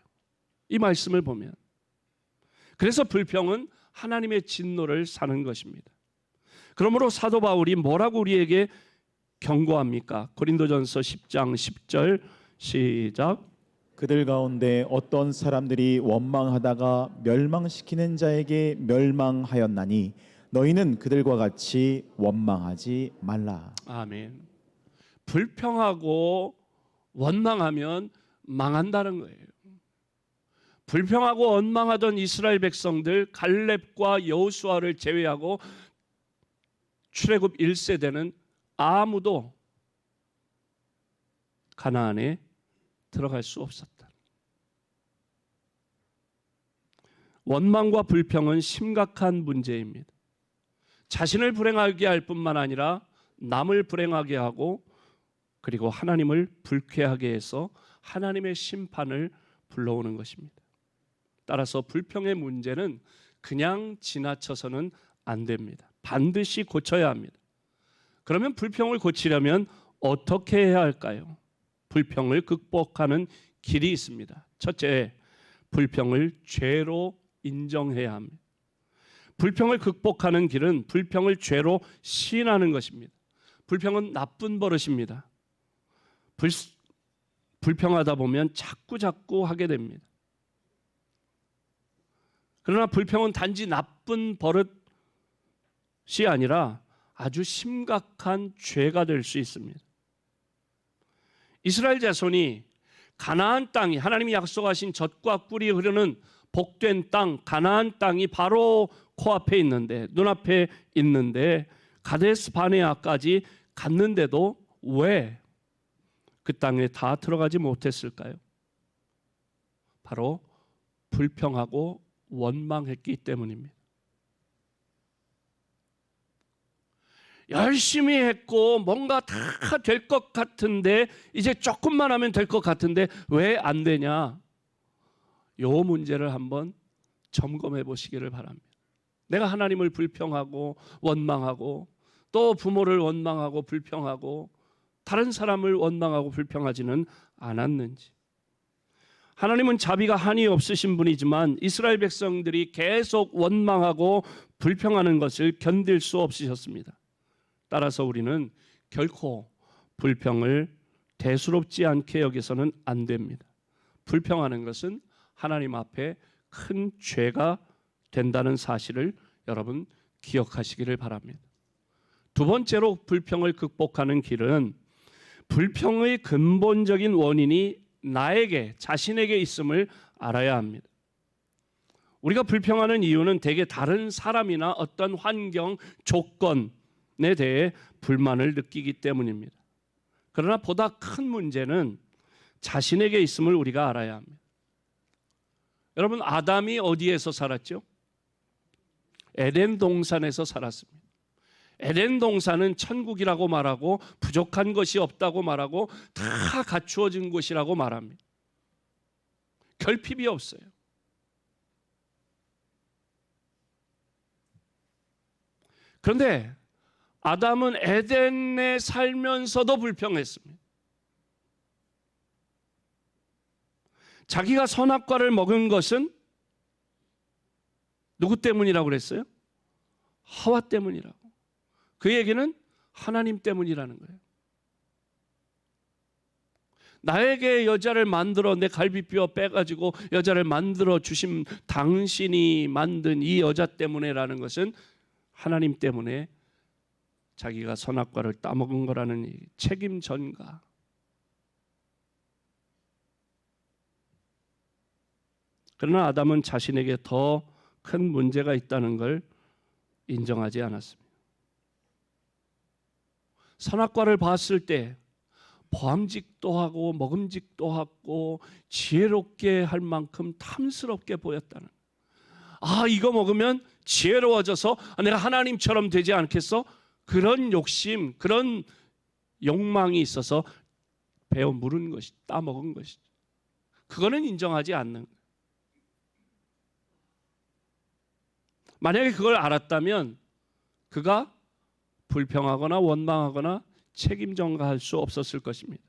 이 말씀을 보면. 그래서 불평은 하나님의 진노를 사는 것입니다. 그러므로 사도 바울이 뭐라고 우리에게 경고합니까? 고린도전서 10장 10절 시작. 그들 가운데 어떤 사람들이 원망하다가 멸망시키는 자에게 멸망하였나니 너희는 그들과 같이 원망하지 말라. 아멘. 불평하고 원망하면 망한다는 거예요. 불평하고 원망하던 이스라엘 백성들 갈렙과 여호수아를 제외하고 출애굽 1세대는 아무도 가나안에 들어갈 수 없었다. 원망과 불평은 심각한 문제입니다. 자신을 불행하게 할 뿐만 아니라 남을 불행하게 하고 그리고 하나님을 불쾌하게 해서 하나님의 심판을 불러오는 것입니다. 따라서 불평의 문제는 그냥 지나쳐서는 안 됩니다. 반드시 고쳐야 합니다. 그러면 불평을 고치려면 어떻게 해야 할까요? 불평을 극복하는 길이 있습니다. 첫째, 불평을 죄로 인정해야 합니다. 불평을 극복하는 길은 불평을 죄로 시인하는 것입니다. 불평은 나쁜 버릇입니다. 불평하다 보면 자꾸 하게 됩니다. 그러나 불평은 단지 나쁜 버릇이 아니라 아주 심각한 죄가 될 수 있습니다. 이스라엘 자손이 가나안 땅이 하나님이 약속하신 젖과 꿀이 흐르는 복된 땅 가나안 땅이 바로 코앞에 있는데 눈앞에 있는데 가데스 바네아까지 갔는데도 왜 그 땅에 다 들어가지 못했을까요? 바로 불평하고 원망했기 때문입니다. 열심히 했고 뭔가 다 될 것 같은데 이제 조금만 하면 될 것 같은데 왜 안 되냐? 이 문제를 한번 점검해 보시기를 바랍니다. 내가 하나님을 불평하고 원망하고 또 부모를 원망하고 불평하고 다른 사람을 원망하고 불평하지는 않았는지. 하나님은 자비가 한이 없으신 분이지만 이스라엘 백성들이 계속 원망하고 불평하는 것을 견딜 수 없으셨습니다. 따라서 우리는 결코 불평을 대수롭지 않게 여기서는 안 됩니다. 불평하는 것은 하나님 앞에 큰 죄가 된다는 사실을 여러분 기억하시기를 바랍니다. 두 번째로 불평을 극복하는 길은 불평의 근본적인 원인이 나에게 자신에게 있음을 알아야 합니다. 우리가 불평하는 이유는 대개 다른 사람이나 어떤 환경, 조건에 대해 불만을 느끼기 때문입니다. 그러나 보다 큰 문제는 자신에게 있음을 우리가 알아야 합니다. 여러분, 아담이 어디에서 살았죠? 에덴 동산에서 살았습니다. 에덴 동산은 천국이라고 말하고 부족한 것이 없다고 말하고 다 갖추어진 곳이라고 말합니다. 결핍이 없어요. 그런데 아담은 에덴에 살면서도 불평했습니다. 자기가 선악과를 먹은 것은 누구 때문이라고 그랬어요? 하와 때문이라고. 그 얘기는 하나님 때문이라는 거예요. 나에게 여자를 만들어 내 갈비뼈 빼가지고 여자를 만들어 주신 당신이 만든 이 여자 때문에라는 것은 하나님 때문에 자기가 선악과를 따먹은 거라는 이 책임 전가. 그러나 아담은 자신에게 더 큰 문제가 있다는 걸 인정하지 않았습니다. 선악과를 봤을 때 보암직도 하고 먹음직도 하고 지혜롭게 할 만큼 탐스럽게 보였다는. 아, 이거 먹으면 지혜로워져서 내가 하나님처럼 되지 않겠어? 그런 욕심, 그런 욕망이 있어서 베어 물은 것이, 따먹은 것이죠. 그거는 인정하지 않는 거예요. 만약에 그걸 알았다면 그가 불평하거나 원망하거나 책임 전가할 수 없었을 것입니다.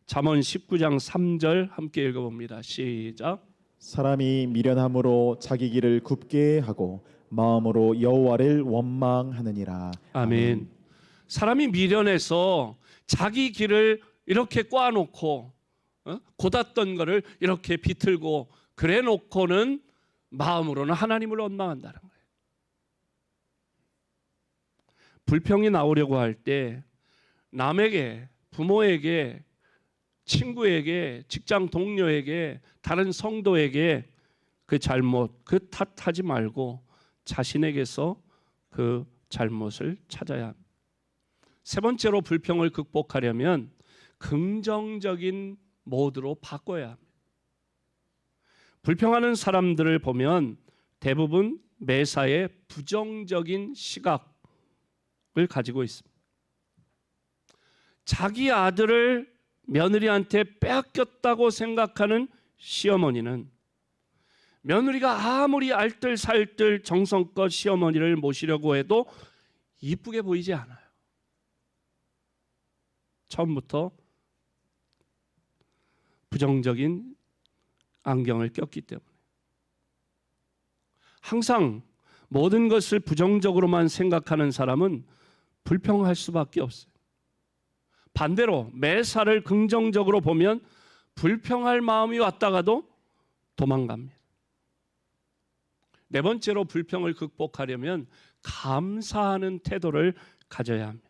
잠언 19장 3절 함께 읽어봅니다. 시작. 사람이 미련함으로 자기 길을 굽게 하고 마음으로 여호와를 원망하느니라. 아멘. 사람이 미련해서 자기 길을 이렇게 꽈놓고 고닫던 거를 이렇게 비틀고 그래 놓고는 마음으로는 하나님을 원망한다는 거예요. 불평이 나오려고 할 때 남에게, 부모에게, 친구에게, 직장 동료에게, 다른 성도에게 그 잘못, 그 탓하지 말고 자신에게서 그 잘못을 찾아야 합니다. 세 번째로 불평을 극복하려면 긍정적인 모드로 바꿔야 합니다. 불평하는 사람들을 보면 대부분 매사에 부정적인 시각을 가지고 있습니다. 자기 아들을 며느리한테 빼앗겼다고 생각하는 시어머니는 며느리가 아무리 알뜰살뜰 정성껏 시어머니를 모시려고 해도 이쁘게 보이지 않아요. 처음부터 부정적인 안경을 꼈기 때문에. 항상 모든 것을 부정적으로만 생각하는 사람은 불평할 수밖에 없어요. 반대로 매사를 긍정적으로 보면 불평할 마음이 왔다가도 도망갑니다. 네 번째로 불평을 극복하려면 감사하는 태도를 가져야 합니다.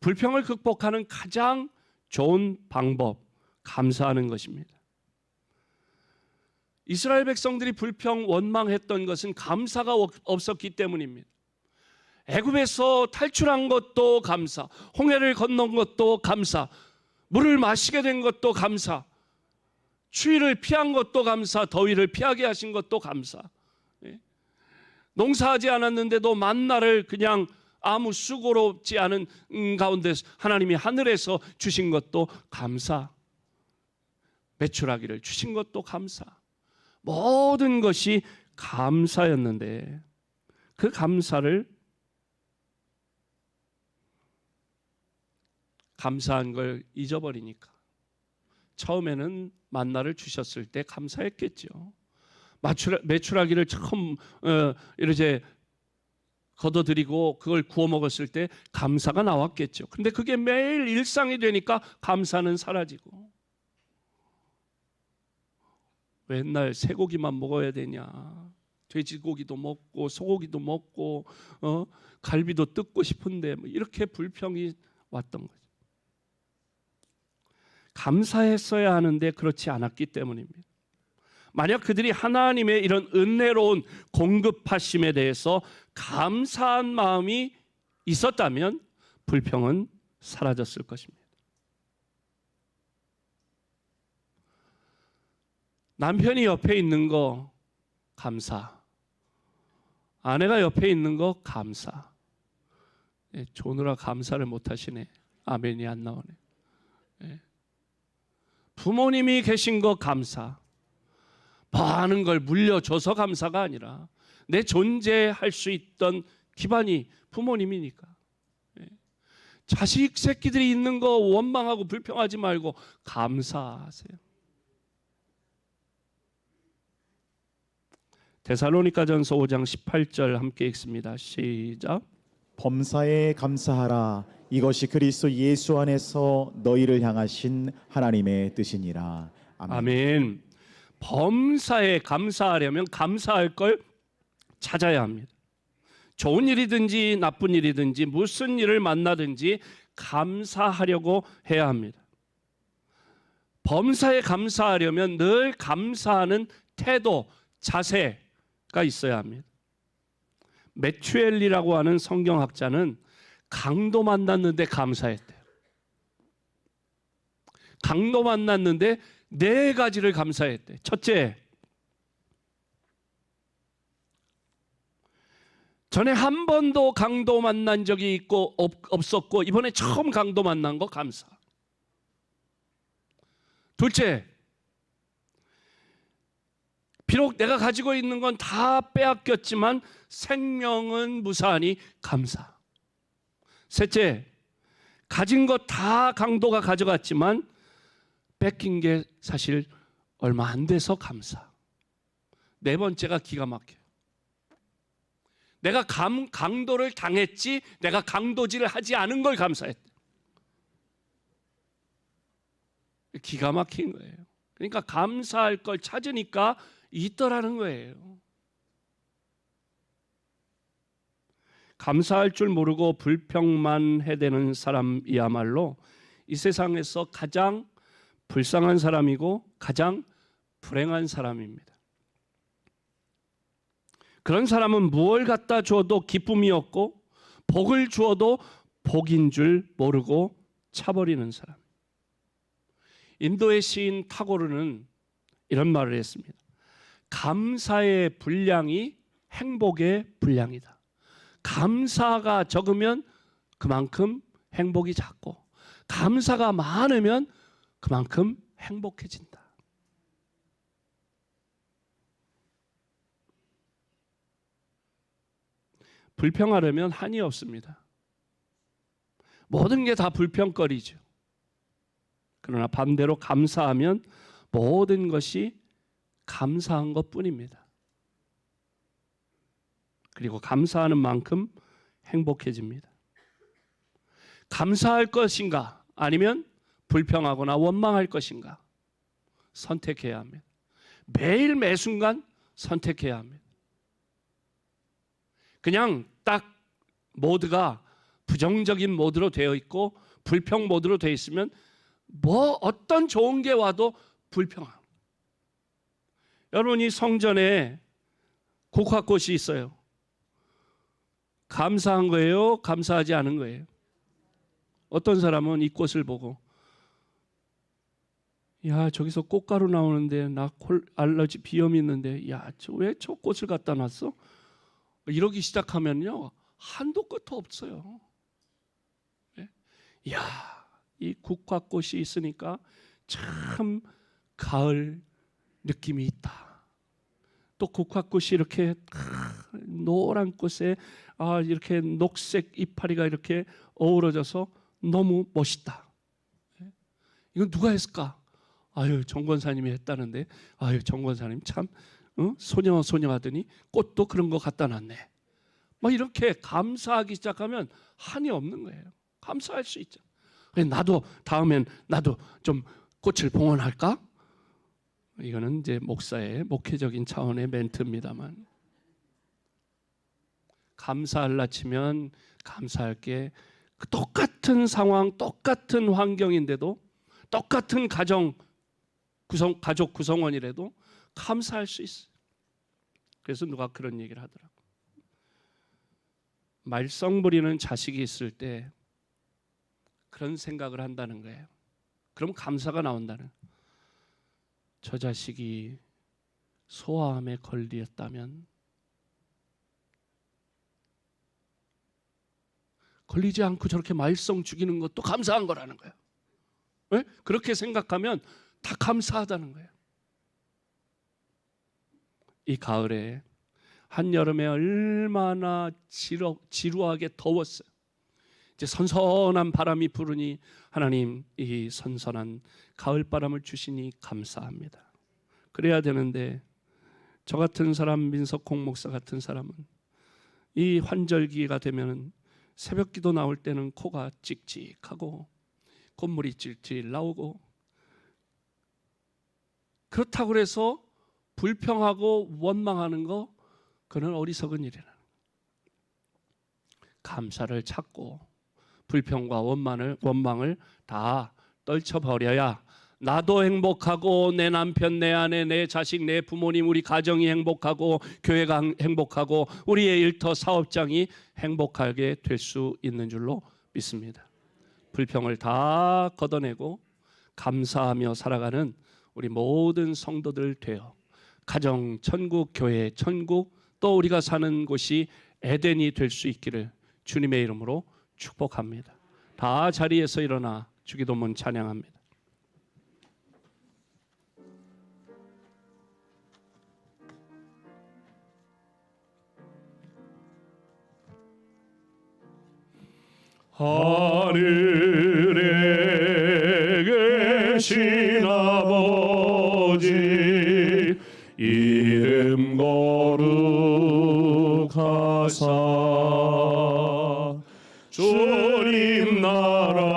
불평을 극복하는 가장 좋은 방법, 감사하는 것입니다. 이스라엘 백성들이 불평, 원망했던 것은 감사가 없었기 때문입니다. 애굽에서 탈출한 것도 감사, 홍해를 건넌 것도 감사, 물을 마시게 된 것도 감사, 추위를 피한 것도 감사, 더위를 피하게 하신 것도 감사. 농사하지 않았는데도 만나를 그냥 아무 수고롭지 않은 가운데 하나님이 하늘에서 주신 것도 감사, 메추라기를 주신 것도 감사. 모든 것이 감사였는데 그 감사를, 감사한 걸 잊어버리니까 처음에는 만나를 주셨을 때 감사했겠죠. 메추라기를 처음 이렇게 걷어들이고 그걸 구워 먹었을 때 감사가 나왔겠죠. 근데 그게 매일 일상이 되니까 감사는 사라지고, 맨날 쇠고기만 먹어야 되냐, 돼지고기도 먹고 소고기도 먹고 갈비도 뜯고 싶은데 이렇게 불평이 왔던 거죠. 감사했어야 하는데 그렇지 않았기 때문입니다. 만약 그들이 하나님의 이런 은혜로운 공급하심에 대해서 감사한 마음이 있었다면 불평은 사라졌을 것입니다. 남편이 옆에 있는 거 감사, 아내가 옆에 있는 거 감사. 조느라 감사를 못 하시네. 아멘이 안 나오네. 부모님이 계신 거 감사. 많은 걸 물려줘서 감사가 아니라 내 존재할 수 있던 기반이 부모님이니까. 자식 새끼들이 있는 거 원망하고 불평하지 말고 감사하세요. 데살로니가전서 5장 18절 함께 읽습니다. 시작. 범사에 감사하라. 이것이 그리스도 예수 안에서 너희를 향하신 하나님의 뜻이니라. 아멘. 아멘. 범사에 감사하려면 감사할 걸 찾아야 합니다. 좋은 일이든지 나쁜 일이든지 무슨 일을 만나든지 감사하려고 해야 합니다. 범사에 감사하려면 늘 감사하는 태도, 자세가 있어야 합니다. 메추엘리라고 하는 성경학자는 강도 만났는데 감사했대요. 강도 만났는데 4가지를 감사했대. 첫째, 전에 한 번도 강도 만난 적이 없었고 이번에 처음 강도 만난 거 감사. 둘째, 비록 내가 가지고 있는 건 다 빼앗겼지만 생명은 무사하니 감사. 셋째, 가진 것 다 강도가 가져갔지만 뺏긴 게 사실 얼마 안 돼서 감사. 4번째가 기가 막혀요. 내가 강도를 당했지 내가 강도질을 하지 않은 걸 감사했대. 기가 막힌 거예요. 그러니까 감사할 걸 찾으니까 있더라는 거예요. 감사할 줄 모르고 불평만 해대는 사람이야말로 이 세상에서 가장 불쌍한 사람이고 가장 불행한 사람입니다. 그런 사람은 무엇을 갖다 주어도 기쁨이 없고 복을 주어도 복인 줄 모르고 차버리는 사람. 인도의 시인 타고르는 이런 말을 했습니다. 감사의 분량이 행복의 분량이다. 감사가 적으면 그만큼 행복이 작고 감사가 많으면 그만큼 행복해진다. 불평하려면 한이 없습니다. 모든 게 다 불평거리죠. 그러나 반대로 감사하면 모든 것이 감사한 것뿐입니다. 그리고 감사하는 만큼 행복해집니다. 감사할 것인가 아니면 불평하거나 원망할 것인가 선택해야 합니다. 매일 매순간 선택해야 합니다. 그냥 딱 모드가 부정적인 모드로 되어 있고 불평 모드로 되어 있으면 뭐 어떤 좋은 게 와도 불평함. 여러분이 성전에 국화꽃이 있어요. 감사한 거예요? 감사하지 않은 거예요? 어떤 사람은 이 꽃을 보고 야 저기서 꽃가루 나오는데 나 알러지 비염이 있는데 야 왜 저 꽃을 갖다 놨어? 이러기 시작하면요 한도 끝도 없어요. 네? 야, 이 국화꽃이 있으니까 참 가을 느낌이 있다. 또 국화꽃이 이렇게 노란 꽃에 이렇게 녹색 이파리가 이렇게 어우러져서 너무 멋있다. 네? 이건 누가 했을까? 아유 정권사님이 했다는데 아유 정권사님 참 소녀 하더니 꽃도 그런 거 갖다 놨네. 뭐 이렇게 감사하기 시작하면 한이 없는 거예요. 감사할 수 있죠. 나도 다음엔 나도 좀 꽃을 봉헌할까? 이거는 이제 목사의 목회적인 차원의 멘트입니다만 감사할라 치면 감사할 게 똑같은 상황, 똑같은 환경인데도 똑같은 가족 구성원이라도 감사할 수 있어요. 그래서 누가 그런 얘기를 하더라고. 말썽 부리는 자식이 있을 때 그런 생각을 한다는 거예요. 그럼 감사가 나온다는. 저 자식이 소아암에 걸렸다면 걸리지 않고 저렇게 말썽 죽이는 것도 감사한 거라는 거예요. 왜? 그렇게 생각하면 다 감사하다는 거예요. 이 가을에 한여름에 얼마나 지루하게 더웠어요. 이제 선선한 바람이 부르니 하나님 이 선선한 가을바람을 주시니 감사합니다. 그래야 되는데 저 같은 사람 민석홍 목사 같은 사람은 이 환절기가 되면 새벽기도 나올 때는 코가 찍찍하고 콧물이 찔찔 나오고 그렇다고 해서 불평하고 원망하는 거 그는 어리석은 일이라. 감사를 찾고 불평과 원망을 다 떨쳐버려야 나도 행복하고 내 남편, 내 아내, 내 자식, 내 부모님, 우리 가정이 행복하고 교회가 행복하고 우리의 일터 사업장이 행복하게 될 수 있는 줄로 믿습니다. 불평을 다 걷어내고 감사하며 살아가는 우리 모든 성도들 되어 가정, 천국, 교회, 천국 또 우리가 사는 곳이 에덴이 될 수 있기를 주님의 이름으로 축복합니다. 다 자리에서 일어나 주기도문 찬양합니다. 하늘에 계신 아버지 이름 거룩하사 주님 나라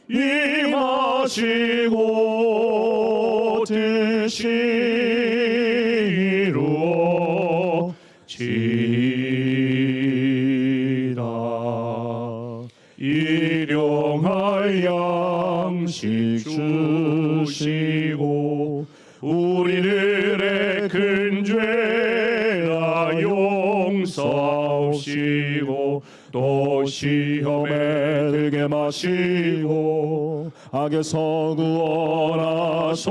임하시고 뜻이 이루어지라. 일용할 양식 주시고 우리들의 큰 죄나 용서하시고 또 시험에 들게 마시고 악에서 구원하소서.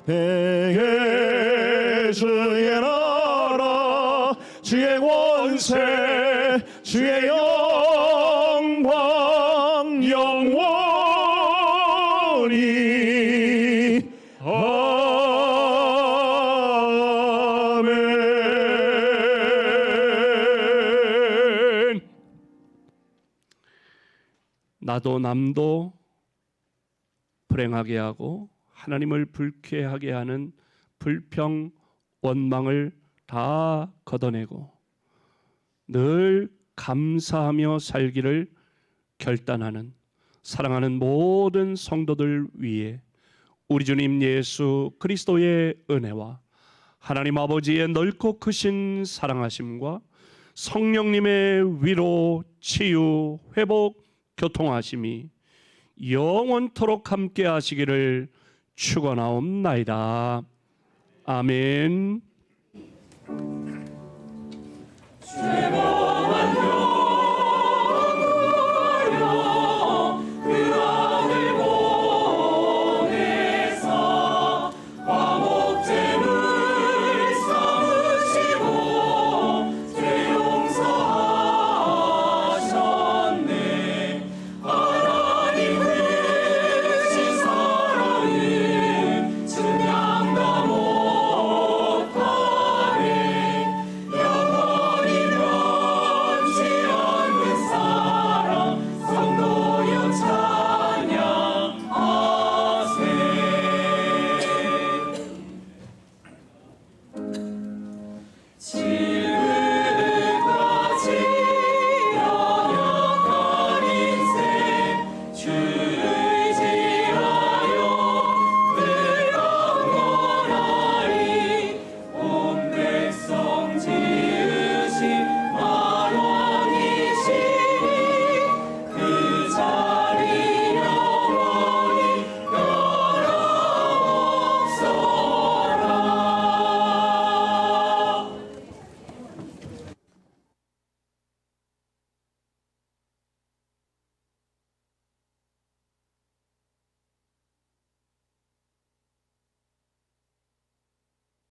대개 주의 나라 주의 권세 주의 영광 영원히 아멘. 나도 남도 불행하게 하고 하나님을 불쾌하게 하는 불평, 원망을 다 걷어내고 늘 감사하며 살기를 결단하는 사랑하는 모든 성도들 위해 우리 주님 예수 그리스도의 은혜와 하나님 아버지의 넓고 크신 사랑하심과 성령님의 위로, 치유, 회복, 교통하심이 영원토록 함께 하시기를 축원하옵나이다. 아멘. 죄